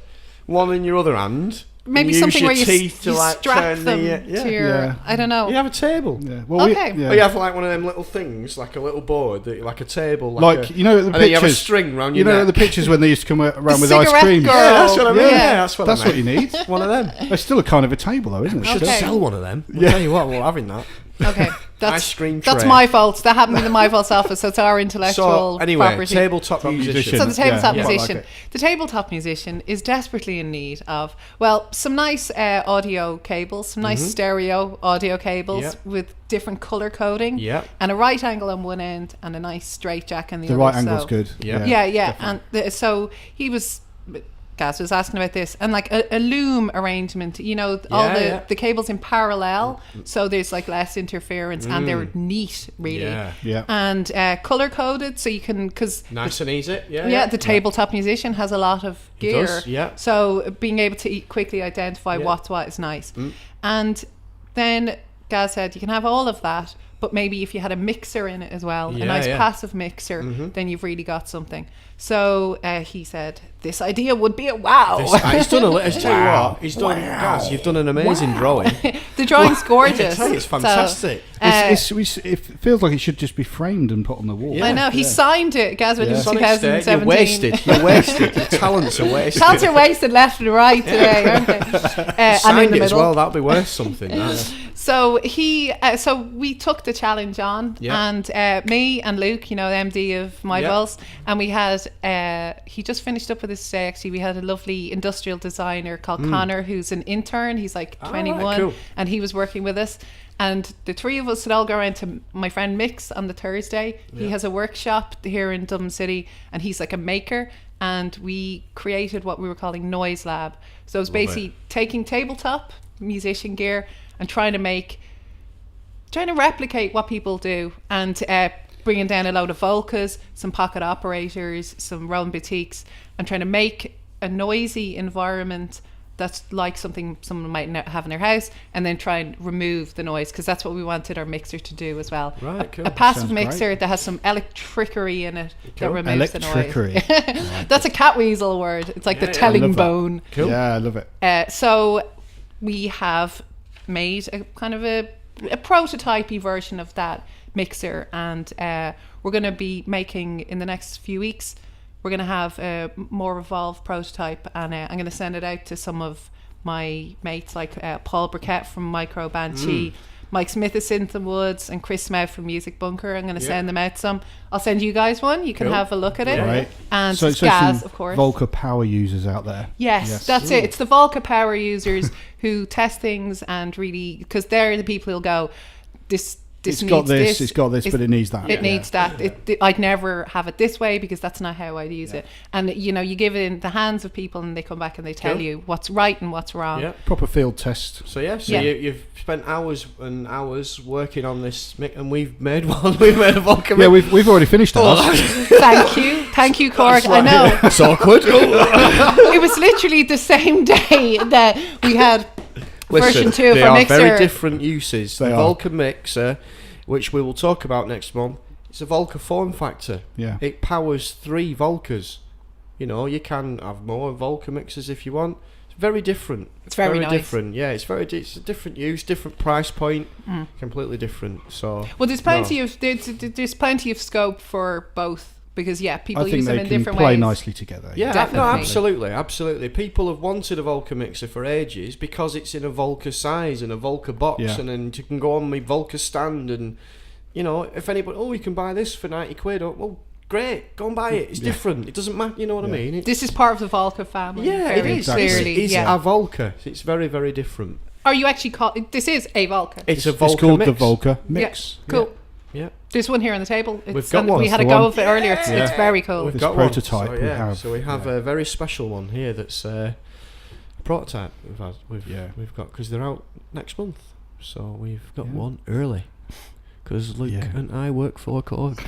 one in your other hand. Maybe and use something your where you, teeth to you like strap turn them the, to your. Yeah. I don't know. You have a table. Yeah. Well, Okay. yeah. Or you have like one of them little things, like a little board, like a table, Like a, you know the and then you have a pictures. string round You your know neck. the pictures when they used to come around with cigarette ice cream. girl. Yeah, that's what I mean. Yeah. Yeah, that's what That's I what mean. you need. One of them. It's still a kind of a table, though, isn't it? Should Okay. sell one of them. I'll Yeah. tell you what, we're having that. Okay. Ice cream tray. That's my fault. That happened in the My Vault's office. That's our intellectual So anyway, property. tabletop musician. So the tabletop Yeah, quite musician, like it. the tabletop musician is desperately in need of, well, some nice audio cables, some nice stereo audio cables Yep. with different color coding, Yep. and a right angle on one end and a nice straight jack on the The other. right angle's so- good. Yeah. Yeah. And so he was. Gaz was asking about this, and like a loom arrangement, you know, all Yeah, the cables in parallel, so there's like less interference, and they're neat, really. Yeah. Yeah. And color coded, so you can, because Nice and easy. Yeah. yeah, the tabletop musician has a lot of He gear. does, yeah. So being able to quickly identify Yeah. what's what is nice. And then Gaz said you can have all of that, but maybe if you had a mixer in it as well, a Yeah, nice yeah. passive mixer, then you've really got something. So he said this idea would be a wow. He's done a little. Tell you what, he's done. Guys, you've done an amazing drawing. The drawing's gorgeous. I tell you, it's So, fantastic. It feels like it should just be framed and put on the wall. Yeah. I know he signed it, Gaz, in Yeah. Sonic State, 2017. you're wasted. You're wasted. Your talents are wasted. Talents are wasted left and right today, aren't they? And in Signed the it as middle. well. That'd be worth something. that. So so we took the challenge on, Yeah. and me and Luke, you know, the MD of My Yeah. Vaults, and we had he just finished up with this today. Actually, we had a lovely industrial designer called Connor, who's an intern. He's like 21, cool. and he was working with us. And the three of us would all go around to my friend Mick's on the Thursday. He has a workshop here in Dublin City, and he's like a maker. And we created what we were calling Noise Lab. So it was basically taking tabletop musician gear and trying to replicate what people do, and bringing down a load of Volcas, some pocket operators, some Roland boutiques, and trying to make a noisy environment that's like something someone might have in their house, and then try and remove the noise, because that's what we wanted our mixer to do as well. Right, cool. A passive Sounds mixer great. that has some electricery in it that Cool. removes the noise. Electricery. That's a cat weasel word. It's like the yeah, I telling love that. bone. Cool. Yeah, I love it. So we have made a kind of a prototypey version of that mixer, and we're going to be making in the next few weeks. We're going to have a more evolved prototype, and I'm going to send it out to some of my mates, like Paul Burkett from Micro Banshee, Mike Smith of Synth and Woods, and Chris Smith from Music Bunker. I'm going to send them out some. I'll send you guys one. You can Cool. have a look at it. Yeah. Right. And So Gaz, some of course. Volca power users out there. Yes, that's it. It's the Volca power users who test things, and really, because they're the people who'll go, this It's needs got this, this, it's got this, but it needs that. It needs that. I'd never have it this way, because that's not how I'd use it. And you know, you give it in the hands of people, and they come back and they tell Cool. you what's right and what's wrong. Yeah. Proper field test. So Yeah. you've spent hours and hours working on this, and we've made one. We've made a Volca. Yeah, we've already finished ours. Thank you, KORG. I know. It's awkward. It was literally the same day that we had version 2 of they our are mixer. very different uses. They the are. Volca mixer, which we will talk about next month, it's a Volca form factor. Yeah. It powers 3 Volcas. You know, you can have more Volca mixers if you want. It's very different. It's very nice. different. Yeah, it's a different use, different price point, completely different. So Well, there's plenty of there's plenty of scope for both, because people I think use them they in can different play ways. nicely together. Yeah, Definitely. no, absolutely. People have wanted a Volca mixer for ages because it's in a Volca size and a Volca box, Yeah. and then you can go on my Volca stand, and you know, if anybody, you can buy this for 90 quid. Oh, well, great, go and buy it. It's different. It doesn't matter. You know what I mean? This is part of the Volca family. Yeah, it very is. Clearly, It's yeah. a Volca. It's very, very different. Are you actually this is a Volca? It's a Volca It's called mix. the Volca mix. Yeah, cool. Yeah. There's one here on the table. We've got and one. we had a That's the go one. of it earlier. It's very cool. We've This got prototype one. we have, So we have yeah. a very special one here that's a prototype we've got, because they're out next month. So we've got one early, because Luke and I work for KORG.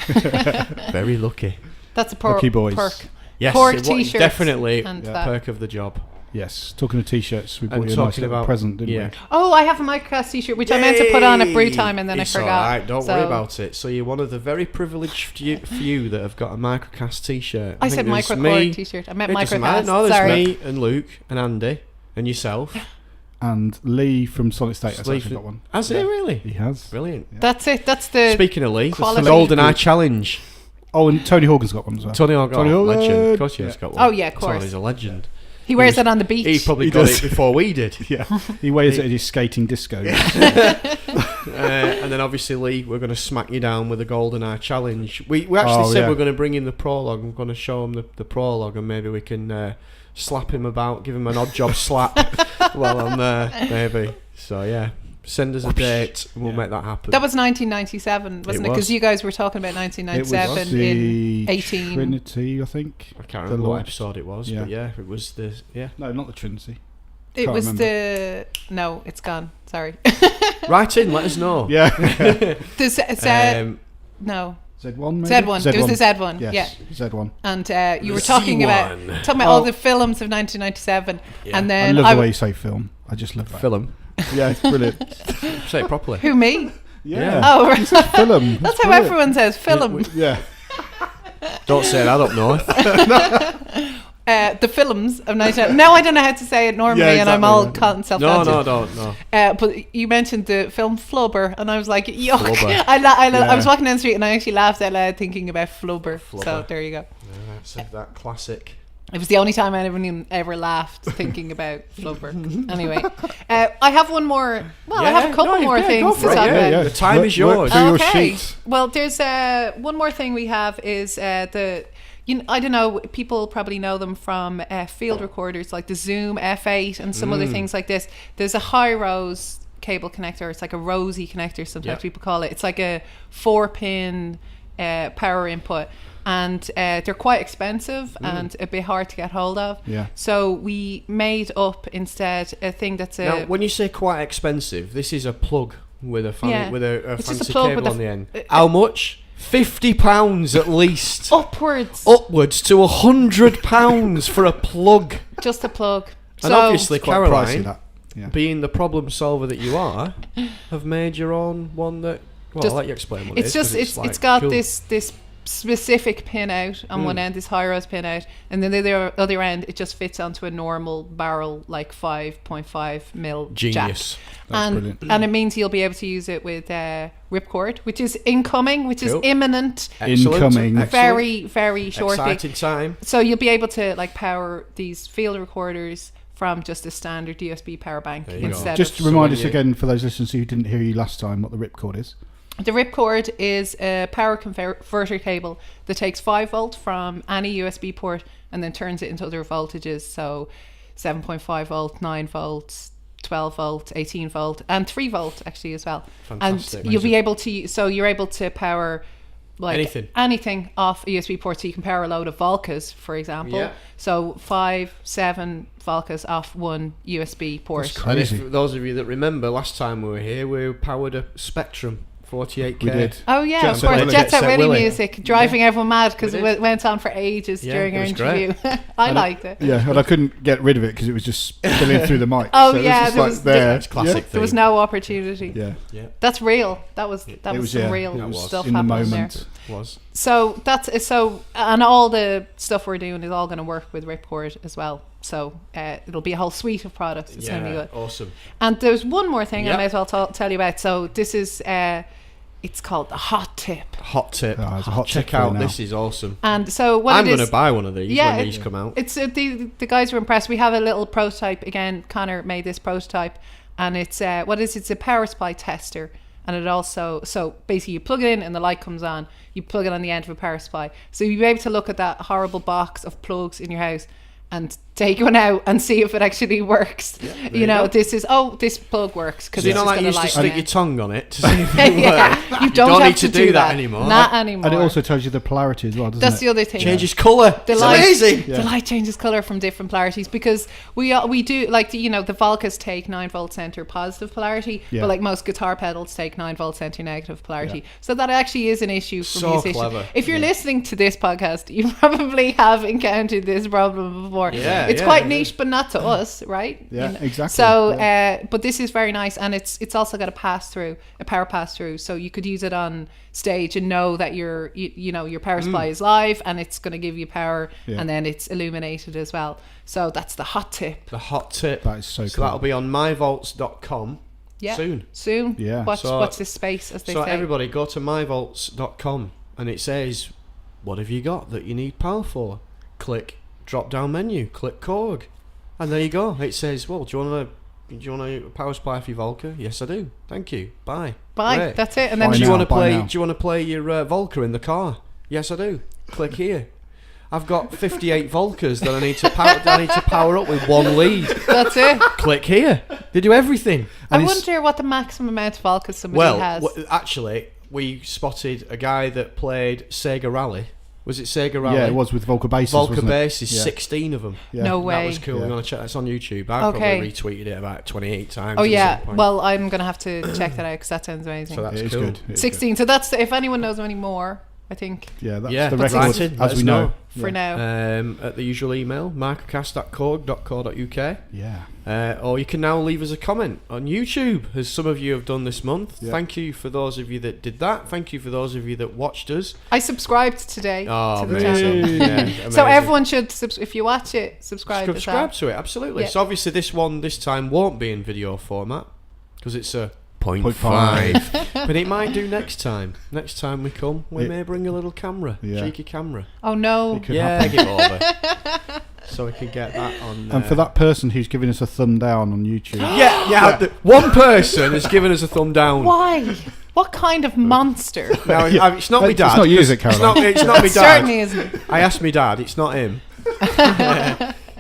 Very lucky. That's a Lucky boys. perk. Yes, KORG it was t-shirts definitely and a that. perk of the job. Yes. Talking of t-shirts, we And bought you a nice talking little about present, didn't yeah. we? Oh, I have a microKAST t-shirt, which I meant to put on at brew time, and then It's I forgot. Alright, don't So- worry about it. So you're one of the very privileged few that have got a microKAST t-shirt. I think said there's microKORG t-shirt. I meant It doesn't matter. microKAST. No, there's Sorry. me and Luke and Andy and yourself. And Lee from Solid State has Lee actually from- got one. Has he really? He has. Brilliant. That's it. That's the. Speaking of Lee, the quality. Golden Eye Challenge. Oh, and Tony Horgan's got one as well. Tony Horgan, Tony Horgan. legend. Of course, he's got one. Oh, yeah, of course. Tony's a legend. He wears it on the beach. He probably He got does. it before we did. Yeah. He wears it at his skating disco. And then obviously, Lee, we're going to smack you down with a golden eye challenge. We actually said we're going to bring in the Prologue. We're going to show him the Prologue, and maybe we can slap him about, give him an odd job slap while I'm there, maybe. So yeah, send us a date, and we'll make that happen. That was 1997, wasn't it? Because you guys were talking about 1997 in 18. Trinity, I think. I can't remember what episode it was, but yeah, it was No, not the Trinity. It Can't was remember. no, it's gone. Sorry. Write in, let us know. Yeah. No. Z1 maybe? Z1. It was the Z1. Yes, Yeah. Z1. And you were talking about all the films of 1997, and then I love the way you say film. I just love that. Film. Yeah, it's brilliant. Say it properly. Who, me? Yeah. Oh, right. Film. That's how everyone says film. Yeah. Don't say that up north. The films of 1997. Now I don't know how to say it normally, and I'm all self-conscious. No, don't. But you mentioned the film Flubber, and I was like, yuck. Flubber. I was walking down the street, and I actually laughed out loud thinking about Flubber. So there you go. Yeah, that's that classic. It was the only time anyone ever laughed thinking about Flubber. Anyway, I have one more. Well, I have a couple more things to talk about. Yeah. The time is yours. Through your Okay. sheets. Well, there's one more thing we have is I don't know, people probably know them from field recorders like the Zoom F8 and some other things like this. There's a high rose cable connector. It's like a rosy connector, sometimes people call it. It's like a 4-pin power input. And they're quite expensive and a bit hard to get hold of. Yeah. So we made up instead a thing that's a... Now, when you say quite expensive, this is a plug with a It's just a fancy plug cable with on the end. How much? £50 at least. Upwards to £100 for a plug. Just a plug. And obviously, Quite Caroline, pricey, that. Yeah. being the problem solver that you are, have made your own one that... Well, I'll let you explain what it is. It's got this specific pin out on one end, this high rose pin out, and then the other end it just fits onto a normal barrel, like 5.5 mil Genius. jack. That's brilliant. And it means you'll be able to use it with ripcord, which is incoming, which is imminent. Incoming. Very, very shortly. Exciting time. So you'll be able to like power these field recorders from just a standard USB power bank instead. Just of remind us again, for those listeners who didn't hear you last time, what the ripcord is. The ripcord is a power converter cable that takes 5 volt from any USB port and then turns it into other voltages. So 7.5 volt, 9 volts, 12 volt, 18 volt, and 3 volt actually as well. Fantastic. And you'll be able to, so you're able to power like anything off a USB port. So you can power a load of Volcas, for example. Yeah. So 5, 7 Volcas off one USB port. That's And crazy. if those of you that remember, last time we were here, we powered a Spectrum 48K. We did. Oh yeah, Jet of Set course. Willy. Jet Set Willy Willy. music, driving everyone mad because We it did. went on for ages during it our was interview. I liked it. Yeah, and I couldn't get rid of it because it was just spilling through the mic. Oh, so it yeah, was just there like was- there. It's classic. There was no opportunity. Yeah, That's real. That was it some was real it was stuff in the happening moment. there. Was. So and all the stuff we're doing is all going to work with Ripcord as well. So it'll be a whole suite of products. It's going to be good. Awesome. And there's one more thing I Yep. may as well tell you about. So this is it's called the hot tip. Hot tip. Oh, it's a hot tip Check for you out. now. This is awesome. And so what I'm it going is, to buy one of these when these come out. It's the guys were impressed. We have a little prototype again. Connor made this prototype, and it's it's a power supply tester, and it also, so basically you plug it in and the light comes on. You plug it on the end of a power supply, so you'll be able to look at that horrible box of plugs in your house and take one out and see if it actually works. You know, this plug works because So you it's know, just like got you a used to light stick on your it. tongue on it to see if it Yeah, works. you don't need have to to do that that anymore. Not anymore. And it also tells you the polarity as well, doesn't That's it? the other thing. Changes colour. The It's light, amazing. The light changes color from different polarities because we do like the Volcas take 9 volt center positive polarity, Yeah. but like most guitar pedals take 9 volt center negative polarity. Yeah. So that actually is an issue for So musicians. clever. If you're listening to this podcast, you probably have encountered this problem before. Yeah, it's yeah, quite yeah. niche, but not to us, right? Yeah, exactly. So, but this is very nice, and it's also got a power pass through, so you could use it on stage and know that your power supply is live and it's going to give you power, and then it's illuminated as well. So that's the hot tip. The hot tip. That is so So cool. that'll be on myvolts.com Yeah, soon. Yeah. Watch So- this space, as they So say. everybody go to myvolts.com and it says, what have you got that you need power for? Click drop down menu, click KORG. And there you go. It says, well, do you want to Do you want a power supply for your Volker? Yes, I do. Thank you. Bye. Bye. Great. That's it. And then Bye Do you now, want to bye play? now. Do you want to play your Volker in the car? Yes, I do. Click here. I've got 58 Volkers that I need to power up with one lead. that's it. Click here. They do everything. I And it's- wonder what the maximum amount of Volkers somebody has. Actually, we spotted a guy that played Sega Rally. Was it Sega Rally? Yeah, it was with Volker bases. Volker wasn't it? bases, Yeah. 16 of them. Yeah. No That way. was cool. Yeah. We're going to check that's on YouTube. I Okay. probably retweeted it about 28 times. Oh at yeah. some point. Well, I'm gonna have to check that out because that sounds amazing. So that's It is cool. good. It is 16. So that's if anyone knows any more. I think good. Yeah, that's Yeah, the that's record, right. Let as us we know. know. for now. At the usual email, microkast@korg.co.uk. Yeah. Or you can now leave us a comment on YouTube, as some of you have done this month. Yeah. Thank you for those of you that did that. Thank you for those of you that watched us. I subscribed today Oh, to the channel. amazing. Yeah, So amazing. everyone should, if you watch it, subscribe. as subscribe well. to it, absolutely. Yeah. So obviously this one this time won't be in video format because it's a 0.5. 0.5. But it might do next time. Next time we come, we It- may bring a little camera, Yeah. cheeky camera. Oh no. It could Yeah, happen. peg it over. So we can get that on. And for that person who's giving us a thumb down on YouTube, yeah. One person has given us a thumb down. Why? What kind of monster? Now, Yeah. it's not my It's dad. not you, is 'cause it, Caroline? It's not my It certainly dad. isn't. I asked my dad. It's not him.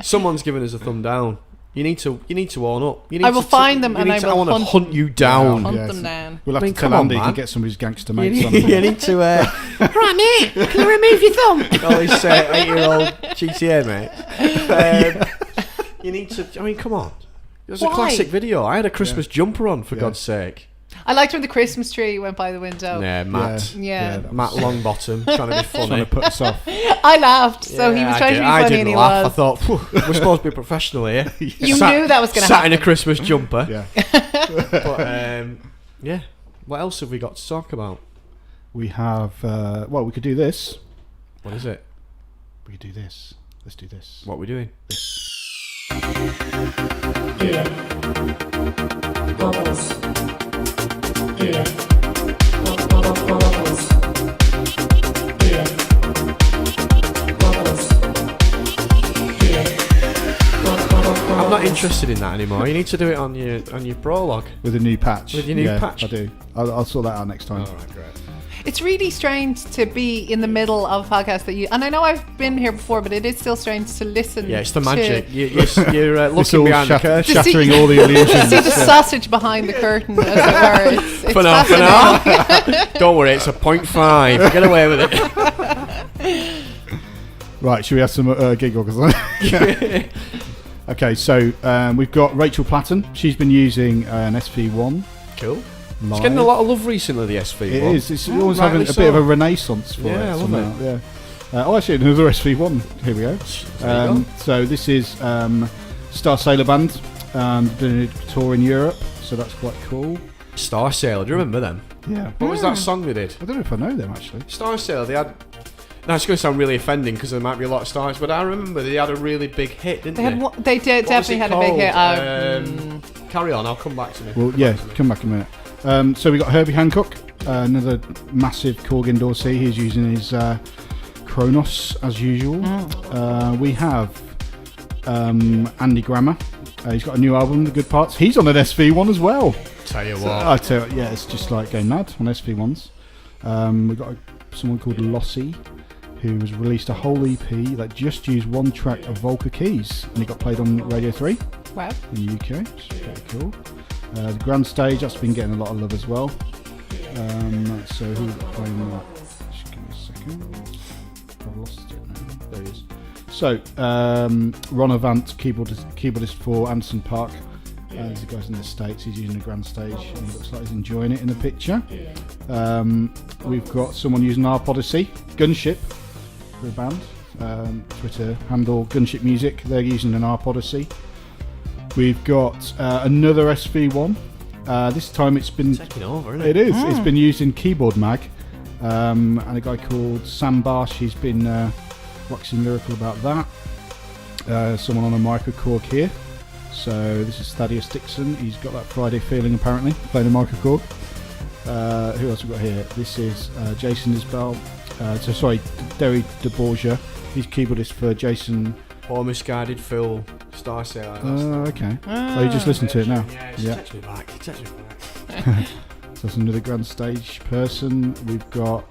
Someone's given us a thumb down. You need to own up. You need I will to find them you and need I to- will I want to hunt hunt you down. Hunt Yeah, them so- down. we'll have I mean, to tell come on, Andy man. to get some of his gangster You mates on. need, you need to. Right, mate. Can you remove your thumb? All this 8-year-old GTA, mate. You need to. I mean, come on. It was a Why? classic video. I had a Christmas jumper on, for God's sake. I liked when the Christmas tree went by the window. Nah, Matt. Yeah. that Matt was- Longbottom trying to be funny. trying to put us off. I laughed, so he was trying to be I funny didn't and he laugh. was. I thought, "Phew, we're supposed to be professional here. You knew that was going to Sat happen. in a Christmas jumper. Yeah. But, yeah. What else have we got to talk about? We have. Well, we could do this. What is it? We could do this. Let's do this. What are we doing? Bubbles. Yeah. Bubbles. Yeah. Bubbles. I'm not interested in that anymore. You need to do it on your Prologue. With a new patch. With your new yeah, patch. I do. I'll sort that out next time. Alright, great. It's really strange to be in the middle of a podcast that you. And I know I've been here before, but it is still strange to listen. Yeah, it's the to- magic. You're It's looking all behind the curtain. To see- shattering all the To illusions. see the sausage behind the curtain, as it were. It's For now. fascinating. Don't worry, it's a 0.5. Get away with it. Right, should we have some geargoggles on? Okay, so we've got Rachel Platten. She's been using an SV1. Cool. Live. It's getting a lot of love recently, the SV1. It is. It's always rightly having a so. bit of a renaissance for it. Yeah, I love somehow, Yeah. Oh, actually, another SV1. Here we go. There you go. So this is Star Sailor Band, and doing a tour in Europe. So that's quite cool. Star Sailor, do you remember them? Yeah. What was that song they did? I don't know if I know them actually. Star Sailor, they had... Now, it's going to sound really offending because there might be a lot of stars, but I remember they had a really big hit, didn't They they? had one, they did What was definitely it had a big called? hit. Carry on, I'll come back to me. Well, yeah, come back in a minute. So we got Herbie Hancock, another massive Korg endorsee. He's using his Kronos as usual. We have Andy Grammer. He's got a new album, The Good Parts. He's on an SV1 as well. Tell you So, what. I tell you, yeah, it's just like going mad on SV1s. We've got someone called Lossie, who has released a whole EP that just used one track of Volker keys, and it got played on Radio 3 Wow. in the UK. It's pretty cool. The Grand Stage, that's been getting a lot of love as well. So who's playing that? Just give me a second. I've lost it now. There he is. So, Ron Avant, keyboardist for Anderson Park. There's a guy in the States, he's using the Grand Stage, and he looks like he's enjoying it in the picture. We've got someone using Arp Odyssey, Gunship, for a band. Twitter handle Gunship Music, they're using an Arp Odyssey. We've got another SV1. This time it's been... Taking over, isn't it? It is. It's been used in Keyboard Mag. And a guy called Sam Barsh, he's been waxing lyrical about that. Someone on a microKAST here. So this is Thaddeus Dixon. He's got that Friday feeling apparently, playing a microKAST. Who else have we got here? This is Jason Isbell. Derry de Borgia. He's keyboardist for Jason. Or Misguided Fool. microKAST. I say like that. Okay. So you just listen to it now. Yeah, Yeah. Takes me back. So that's another grand stage person. We've got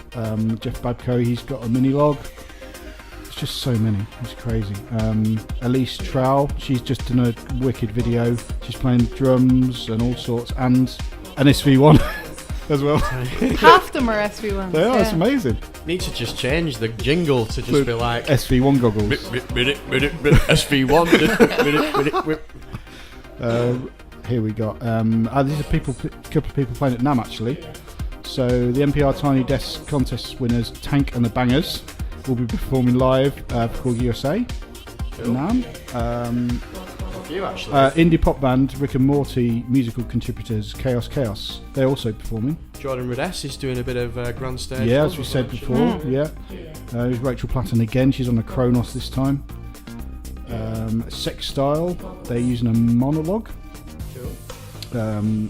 Jeff Babco. He's got a mini log. It's just so many. It's crazy. Elise Trowell. She's just done a wicked video. She's playing drums and all sorts, and an SV1 as well. Half them are SV1s. They are. It's amazing. Need to just change the jingle to just be like SV1 goggles. SV1. Here we got. These are a couple of people playing at NAMM actually. So the NPR Tiny Desk contest winners, Tank and the Bangers, will be performing live for KORG USA. Cool. NAMM. You actually. Indie pop band Rick and Morty musical contributors Chaos. They're also performing. Jordan Rudess is doing a bit of grand stage. Yeah, as we said before. Yeah. There's Rachel Platten again. She's on a Kronos this time. Sex Style. They're using a monologue. Cool. There's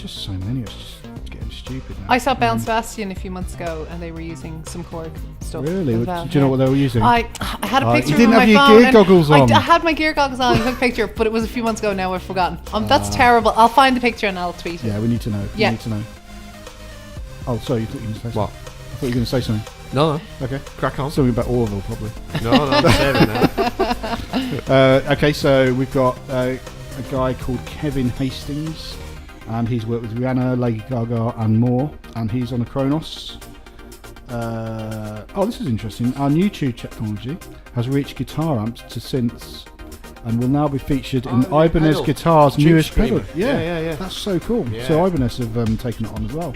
just so many. It's just getting stupid now. I saw Bounce Bastion a few months ago, and they were using some KORG stuff. Really? as Do well, you know what they were using? I had a picture you didn't of have my your phone. gear goggles on. I had my gear goggles on and took a picture, but it was a few months ago now. I've forgotten. That's terrible. I'll find the picture and I'll tweet it. Yeah, we need to know. Yeah. We need to know. Oh, sorry, you thought you were going to say What? something. I thought you were going to say something. No, Okay. crack on. Something about Orville, probably. No, I'm saving that. Okay, so we've got a guy called Kevin Hastings, and he's worked with Rihanna, Lady Gaga, and more, and he's on a Kronos. This is interesting. Our new tube technology has reached guitar amps to synths, and will now be featured in Ibanez pedal. Guitar's Tube newest screamer. pedal. Yeah. That's so cool. Yeah. So Ibanez have taken it on as well.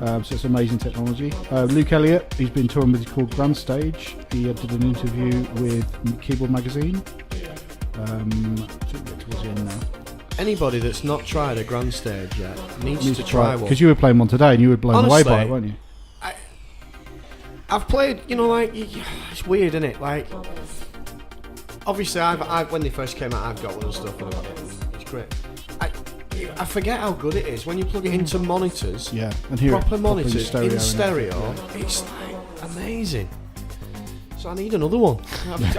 So it's amazing technology. Luke Elliott, he's been touring with his called Grand Stage. He did an interview with Keyboard Magazine. I think we're towards the end now. Anybody that's not tried a grand stage yet needs to try one. Because you were playing one today and you were blown away by Honestly, it, weren't you? I've played, it's weird, isn't it? Like, obviously, I've when they first came out, I've got one and stuff, and I've got it, and it's great. I forget how good it is when you plug it into monitors. Yeah, and hear proper it monitors in in stereo. stereo. It's like amazing. So I need another one.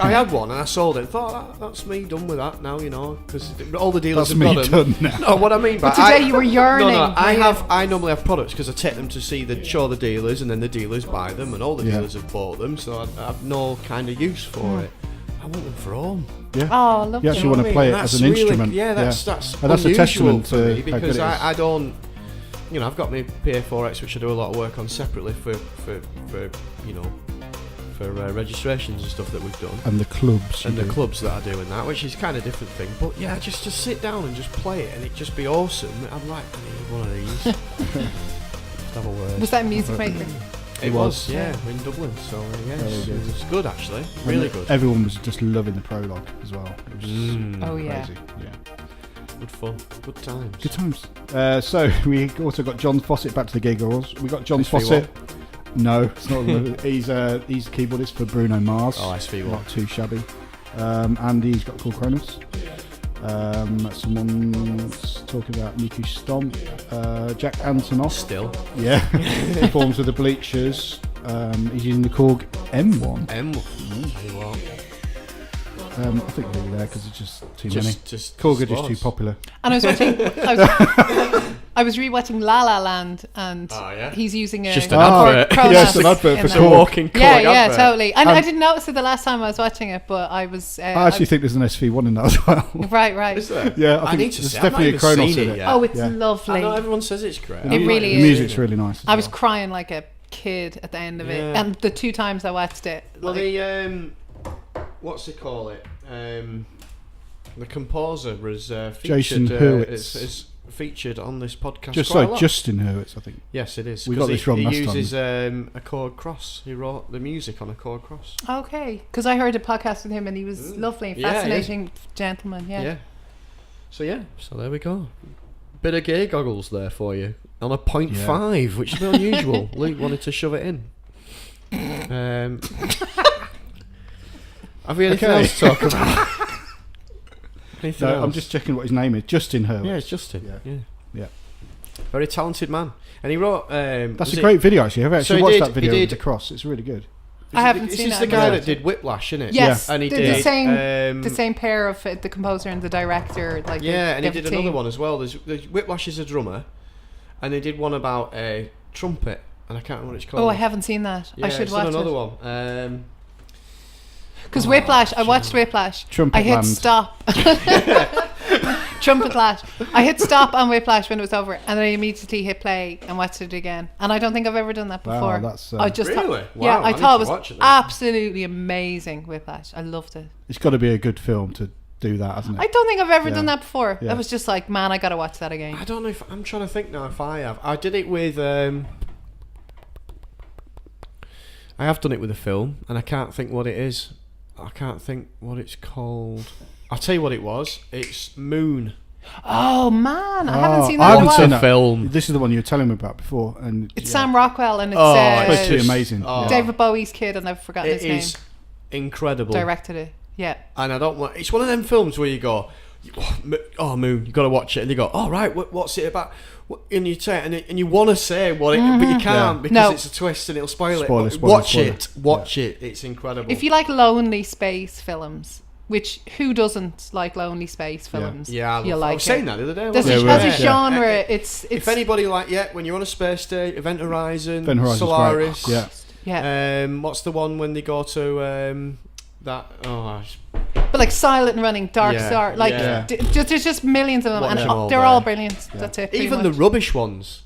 I had one and I sold it and thought that's me done with that now, because all the dealers That's have me got them. done now. No, what I mean by But today you were yearning. No, I Yeah. normally have products because I take them to show the dealers, and then the dealers buy them, and all the dealers have bought them, so I have no kind of use for it. I want them for home. Yeah. Oh, lovely. You actually want to play it as an instrument. Yeah, that's and that's a unusual testament for to me how good because it is. I don't. I've got my PA4X, which I do a lot of work on separately for registrations and stuff that we've done. And the clubs. And you the do. clubs that are doing that, which is kind of different thing. But yeah, just sit down and just play it, and it just be awesome. I'm like, I need one of these. Just have a word. Was that a music maker? It was, yeah, in Dublin. So yeah, it was good actually, really good. Everyone was just loving the prologue as well. It was just Oh, yeah. crazy. Yeah. Good fun, good times. Good times. So we also got John Fawcett back to the geargoggles. We got John SV1. Fawcett. No, it's not. He's keyboardist for Bruno Mars. Oh, SV1. Not too shabby. And he's got called Kronos. Someone's talking about Miku Stomp. Jack Antonoff. Still. Yeah. Performs with the Bleachers. He's using the KORG M1. Well, I think we'll leave it there because it's just too many. just KORG are just slots. too popular. And I was watching. I was rewatching La La Land, and Oh, yeah? he's using a Just an advert. Kronos Yes, an advert in for there. KORG. walking Yeah, KORG yeah, advert. totally. And I didn't notice it the last time I was watching it, but I was. I actually think there's an SV1 in that as well. Right. Is there? Yeah, I think need to there's see. I've not definitely a even Kronos seen in it it. yet. Oh, it's Yeah. I lovely. know everyone says it's great. It really The is. music's really nice. as I was well. crying like a kid at the end of it, Yeah. and the 2 times I watched it. Well, like- the what's it call it? The composer was featured. Jason Hurwitz. Is featured on this podcast. Just quite a like lot. Justin Hurwitz, I think. Yes, it is. We 'cause got this wrong He last time. uses a KORG Cross. He wrote the music on a KORG Cross. Okay, because I heard a podcast with him, and he was lovely, Yeah, he is. fascinating gentleman. Yeah. So there we go. Bit of gear goggles there for you on a 0.5, which is a bit unusual. Luke wanted to shove it in. Have we anything Okay. else to talk about? Anything No, else? I'm just checking what his name is. Justin Hurwitz. Yeah, it's Justin. Yeah. Yeah. Very talented man. And he wrote. That's was a great video, actually. I've actually he watched did- that video he with did- the cross. It's really good. I haven't This seen is it. the I guy must- that did Whiplash, isn't it? Yes, and he the did same the same pair of the composer and the director. Like Yeah, and he they have did a another team. one as well. There's Whiplash is a drummer, and he did one about a trumpet, and I can't remember what it's called. Oh, I haven't seen that. Yeah, I should he's done watch another it. one. Because Whiplash, I watched Whiplash. Trumpet I hit Land. stop. Trumpet Lash. I hit stop on Whiplash when it was over, and then I immediately hit play and watched it again. And I don't think I've ever done that Wow, before. that's, I just Really? thought, Wow, yeah, I I need thought to it was watch it then. absolutely amazing. Whiplash, I loved it. It's got to be a good film to do that, hasn't it? I don't think I've ever Yeah. done that before. Yeah. I was just like, man, I gotta watch that again. I don't know if I'm trying to think now if I have. I did it with. I have done it with a film, and I can't think what it is. I can't think what it's called. I'll tell you what it was. It's Moon. Oh man, I Oh, haven't seen I that. haven't in a seen while. that. film. This is the one you were telling me about before, and It's yeah. Sam Rockwell and it's Supposed to be just- amazing. oh. Yeah. David Bowie's kid, and I've forgotten It his name. is incredible. Directed it. Yeah. And I don't want. It's one of them films where you go, "Oh, Moon, you got to watch it," and you go, "All right, what's it about?" And you say, and you want to say what it, but you can't Yeah. because No. it's a twist and it'll spoil it. Spoiler, But spoiler, watch spoiler. it, watch it. It's incredible. If you like lonely space films, which who doesn't like lonely space films? yeah, you'll I like was saying it. that the other day. There's wasn't Yeah, I? as a yeah. genre, it's If anybody like, when you're on a space day, Event Horizon, Event Horizon's Solaris, great. Yeah. yeah, what's the one when they go to that? Oh, but like Silent Running, Dark Yeah, Star, like yeah. There's just millions of them, Watch and them all they're day. all brilliant. That's it. pretty even the much. rubbish ones.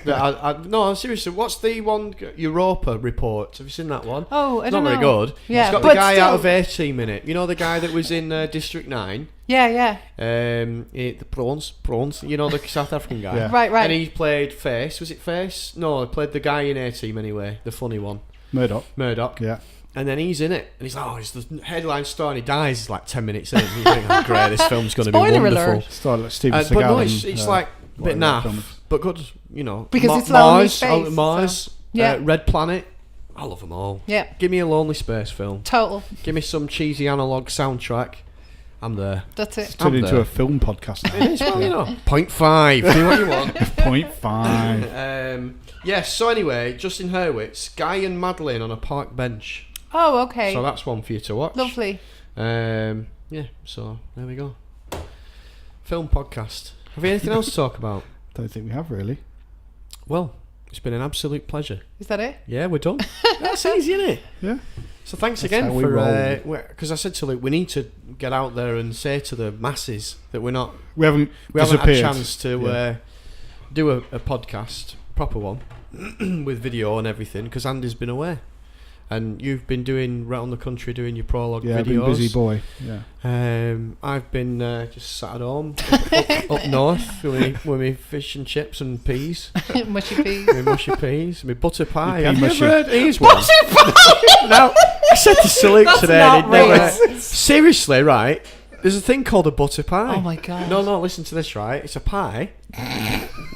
No, seriously, what's the one? Europa Report. Have you seen that one? Oh, I It's don't not know. very good. Yeah, It's got but the guy still. out of A-Team in it. You know the guy that was in District 9? Yeah. The prawns. You know the South African guy? Yeah. Right. And he played Face. Was it Face? No, he played the guy in A-Team anyway. The funny one. Murdoch. Yeah. And then he's in it. And he's like, oh, it's the headline star. And he dies. It's like 10 minutes in. And you think, oh, great, this film's going to be Spoiler wonderful. alert. Started like Steven But Seagal. no, and, it's like a bit whatever naff, film is. but good, you know. Because it's lonely Mars, space, Mars, so- yeah. Red Planet. I love them all. Yeah. Give me a lonely space film. Total. Give me some cheesy analog soundtrack. I'm there. That's it. Turned I'm into there. a film podcast now. It is, well, you know. 0.5. Do what you want. 0.5. Yes, so anyway, Justin Hurwitz, Guy and Madeline on a park bench. Oh, okay. So that's one for you to watch. Lovely. Yeah, so there we go. Film podcast. Have you anything else to talk about? Don't think we have really. Well, it's been an absolute pleasure. Is that it? Yeah, we're done. That's easy, isn't it? Yeah. So thanks That's again how we for roll. because I said to Luke, we need to get out there and say to the masses that we haven't We had a disappeared. chance to Yeah. do a podcast, proper one, with video and everything, because Andy's been away, and you've been doing around the country doing your Prologue Yeah, videos. I've been busy boy. Yeah. I've been just sat at home up north with me fish and chips and peas, Mushy peas. my mushy peas, my butter pie. Your Have pea you mushy. ever heard? Here's one. Now, I said to Salute That's today, not and he'd never, racist. seriously, right? There's a thing called a butter pie. Oh my god. No, listen to this, right? It's a pie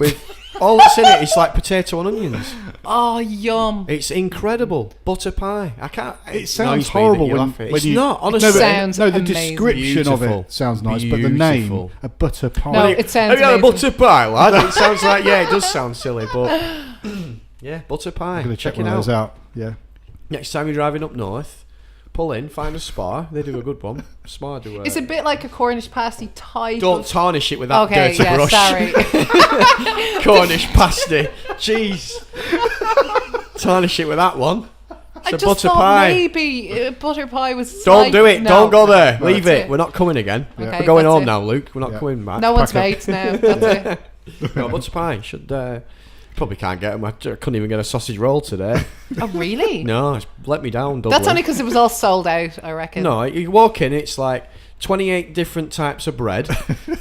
with all that's in it is like potato and onions. Oh, yum. It's incredible. Butter pie. I can't. It sounds annoys me that horrible you when, laugh at it. when It's you. not, honestly. Sounds no, the amazing. description of Beautiful. it sounds nice, but the name, Beautiful. a butter pie. No, it sounds Have you had a amazing. butter pie, lad? It sounds like, yeah, it does sound silly, but yeah, butter pie. I'm going to check it one of those out. out. Yeah. Next time you're driving up north, pull in, find a Spar. They do a good one. Spar do. It's a bit like a Cornish pasty type. Don't of... tarnish it with that Okay, dirty yeah, brush. sorry. Cornish pasty. Jeez. Tarnish it with that one. It's I a just butter thought pie. maybe butter pie was. Don't do it. No. Don't go there. That's Leave it. it. We're not coming again. Okay, We're going that's home it. now, Luke. We're not Yeah. coming back. No one's Pack up. mates now. That's it. No, butter pie. Should probably can't get them. I couldn't even get a sausage roll today. Oh really? No, it's let me down. Dublin. That's only because it was all sold out. I reckon. No, you walk in, it's like 28 different types of bread,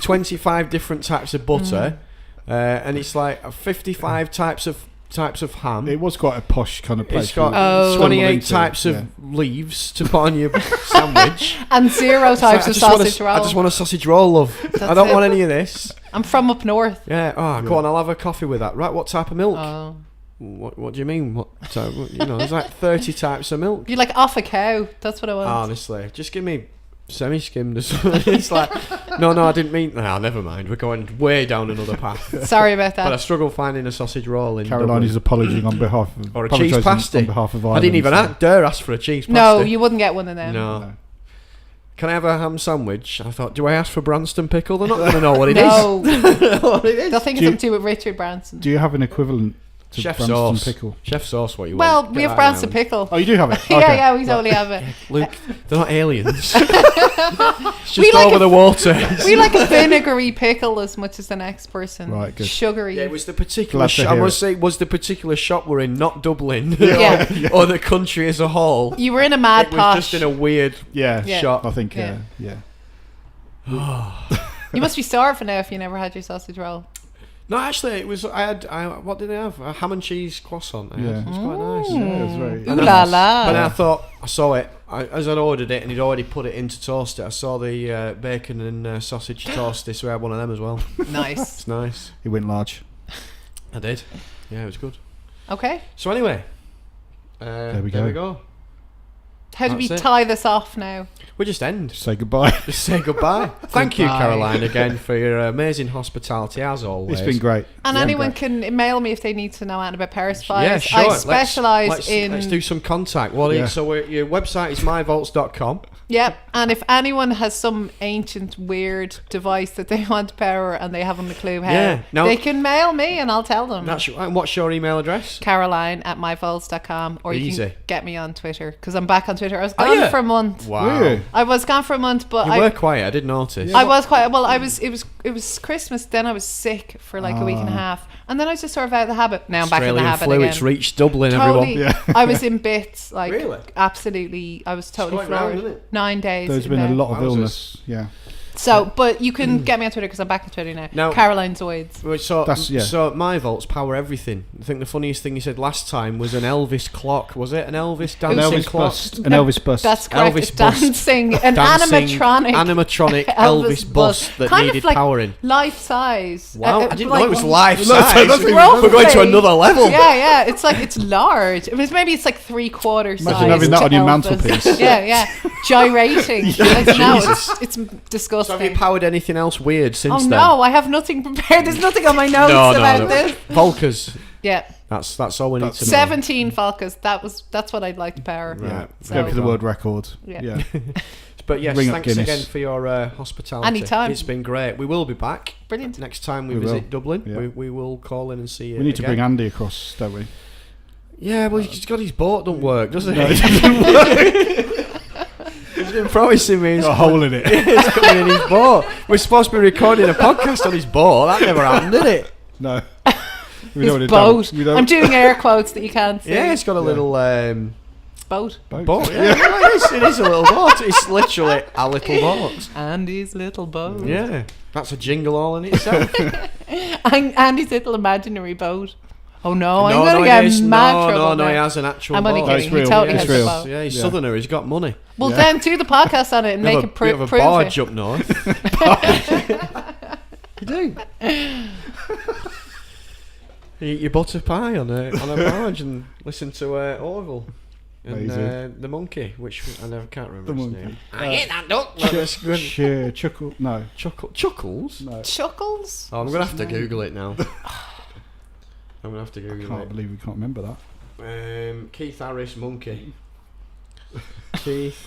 25 different types of butter, and it's like 55 types of ham. It was quite a posh kind of place. It's got Oh. 28 Stumbled types into, of leaves to put on your sandwich. And zero It's like, types I of just want sausage a, roll. I just want a sausage roll, love. I That's don't it. want any of this. I'm from up north. Yeah. Oh, go on. I'll have a coffee with that. Right. What type of milk? Oh. What do you mean? What type? You know, there's like 30 types of milk. You're like off a cow. That's what I want. Honestly, just give me semi-skimmed or something. It's like, no, I didn't mean. No, never mind. We're going way down another path. Sorry about But I that. struggle finding a sausage roll in Caroline Dublin. is apologizing on behalf of Or a cheese apologising pasty. on behalf of I Ireland. didn't even so- dare ask for a cheese pasty. No, you wouldn't get one of them. No. Can I have a ham sandwich? I thought, do I ask for Branston pickle? They're not going to know what it is. No, What it is. they'll think it's Do you- something to do with Richard Branson. Do you have an equivalent to Chef Branston sauce. pickle? Chef sauce, what you Well, want. we Get have that Branson around. Oh, pickle. you do have it? Yeah, Okay. yeah, we totally have it. Luke, they're not aliens. It's We just like over a- the water. We like a vinegary pickle as much as the next person. Right, good. Sugary. Yeah, it was the particular Glad to shop. I hear must it. say, it was the particular shop we're in, not Dublin, Yeah. or the country as a whole. You were in a mad It was posh. just in a weird Yeah, Yeah. shop. I think, Yeah. yeah. You must be starving now if you never had your sausage roll. No, actually, it was. What did I have? A ham and cheese croissant. I had. Yeah. It was quite nice. Yeah, it was very... Ooh la la. But then I thought, I saw it as I'd ordered it, and he'd already put it into toast it. I saw the bacon and sausage toasty, so I had one of them as well. Nice. It's nice. He went large. I did. Yeah, it was good. Okay. So anyway, There we there go. How do we That's it. tie this off now? We just end. Say goodbye. Just say goodbye. Thank you, Goodbye. Caroline, again for your amazing hospitality as always. It's been great. And Yeah, anyone great. can email me if they need to know anything about Paris Yeah, fires. sure. I Let's- specialise in. Let's do some contact. Well, Yeah. so your website is myvaults.com. Yep. And if anyone has some ancient weird device that they want to power and they haven't a clue how, Yeah, no. they can mail me and I'll tell them. And what's your email address? Caroline@myvaults.com, or you Easy. can get me on Twitter because I'm back on Twitter. I was Are gone you? for a month. Wow. Really? I was gone for a month, but You I were quiet. I did notice. I was quite well. It was Christmas. Then I was sick for like a week and a half, and then I was just sort of out of the habit. Now I'm back in the Australian habit flu. again. It's reached Dublin. Totally, Everyone. Yeah. I was in bits. Like Really? absolutely, I was totally going round, floored. isn't it? 9 days. There's in been a bed. lot of Wowzers. illness. Yeah. So, but you can get me on Twitter because I'm back on Twitter now. Now- Caroline Zoids. Well, So, That's- yeah. so my vaults power everything. I think the funniest thing you said last time was an Elvis clock. Was it an Elvis An dancing Elvis clock? bust. An Elvis bust. That's correct. Elvis It's bust. dancing, an Dancing animatronic Elvis bust that kind needed of like powering. life size. Wow, I didn't know it was life. life No, so size. that's even- We're going to Roughly. another level. Yeah, it's like it's large. It was maybe it's like 3/4 size. Imagine having that to on your Elvis. mantelpiece. Yeah, gyrating. I don't know. It's So disgusting. have you powered anything else weird since Oh then? no, I have nothing prepared. There's nothing on my notes about this. Volkers. Yeah, That's all we need to know. 17 Falcons. That's what I'd like to power. Right. So- Go for the world record. Yeah. But yes, Ring up thanks Guinness. again for your hospitality. Anytime. It's been great. We will be back. Brilliant. Next time we We visit will. Dublin, Yeah. we will call in and see you. We need to again. bring Andy across, don't we? Yeah, well, he's got his boat don't work, doesn't it? He's been promising me. Got a hole in it. He's coming in his boat. We're supposed to be recording a podcast on his boat. That never happened, did it? No. We His don't wanna boat. we don't- I'm doing air quotes that you can't see. Yeah, it's got a little boat. boat. Yeah, it is a little boat. It's literally a little boat. Andy's little boat. Yeah, that's a jingle all in itself. Andy's little imaginary boat. Oh no, I'm no, gonna he get is- mad no, trouble. no, he now. has an actual I'm only boat. No, it's kidding. He real. totally It's has real. a boat. Yeah, he's Yeah. southerner. He's got money. Well, Yeah. then do the podcast on it and We make have it we have a prove barge it. up north. You do. You eat your butter pie on a barge and listen to Orville and Amazing. the monkey, which I never can't remember The his monkey. name. I ate that duck. Chuckle. No. Chuckles. No. Chuckles? Oh, I'm gonna have to Google it now. I'm gonna have to Google Can't it. believe we can't remember that. Keith Harris monkey. Keith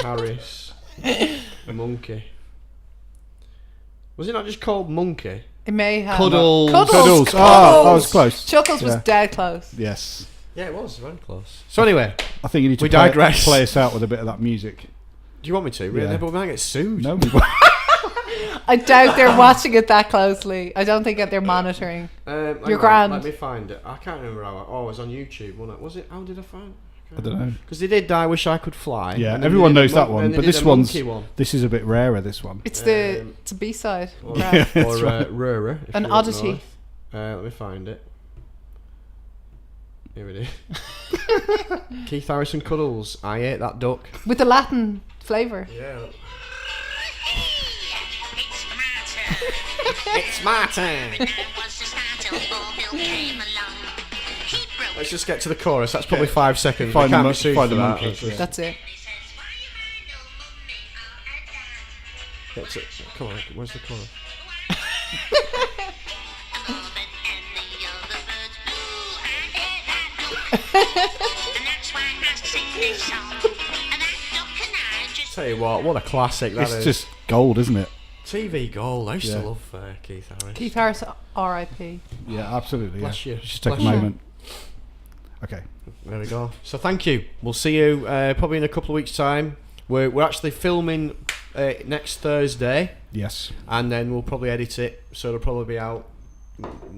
Harris monkey. Was it not just called monkey? It may have. Cuddles. Cuddles. Ah, that was close. Chuckles was Yeah. dead close. Yes. Yeah, it was very close. So anyway, I think you need to We play, digress. play us out with a bit of that music. do you want me to? Really? Yeah. But we might get sued. No, we won't. I doubt they're watching it that closely. I don't think that they're monitoring. Hang You're on, grand. Let me find it. I can't remember how. Oh, it was on YouTube, wasn't it? Was it? How did I find it? I don't know. Because they did I Wish I Could Fly. Yeah, and then everyone they did knows a that mon- one, and they but did this a one's monkey one. this is a bit rarer. This one. It's it's a B-side. Or, Right. or rarer. if An you want oddity. north. Let me find it. Here it is. Keith Harrison Cuddles. I ate that duck. With the Latin flavour. Yeah. It's my turn. Let's just get to the chorus. That's probably 5 seconds. Find I can't the be sued find for the that. monkey. Yeah. That's it. That's it. Come on, where's the chorus? Tell you what a classic that is. It's just gold, isn't it? TV gold. I used to Yeah. love Keith Harris. Keith Harris, R.I.P. Yeah, absolutely. Bless yeah. you. Just take Bless a you. moment. Okay. There we go. So thank you. We'll see you probably in a couple of weeks' time. We're actually filming next Thursday, Yes. and then we'll probably edit it, so it'll probably be out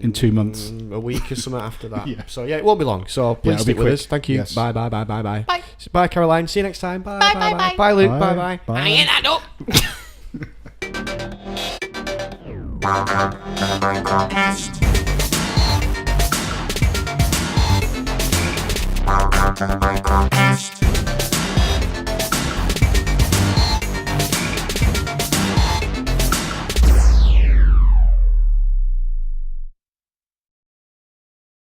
In 2 months. a week or something after that. Yeah. So yeah, it won't be long. So please it'll stick be with quick. us. Thank you. Yes. Bye. Bye. Bye, Caroline. See you next time. Bye. Bye, Bye. bye, bye. Bye, Luke. Bye. Bye. Bye. I ain't that up. microKAST.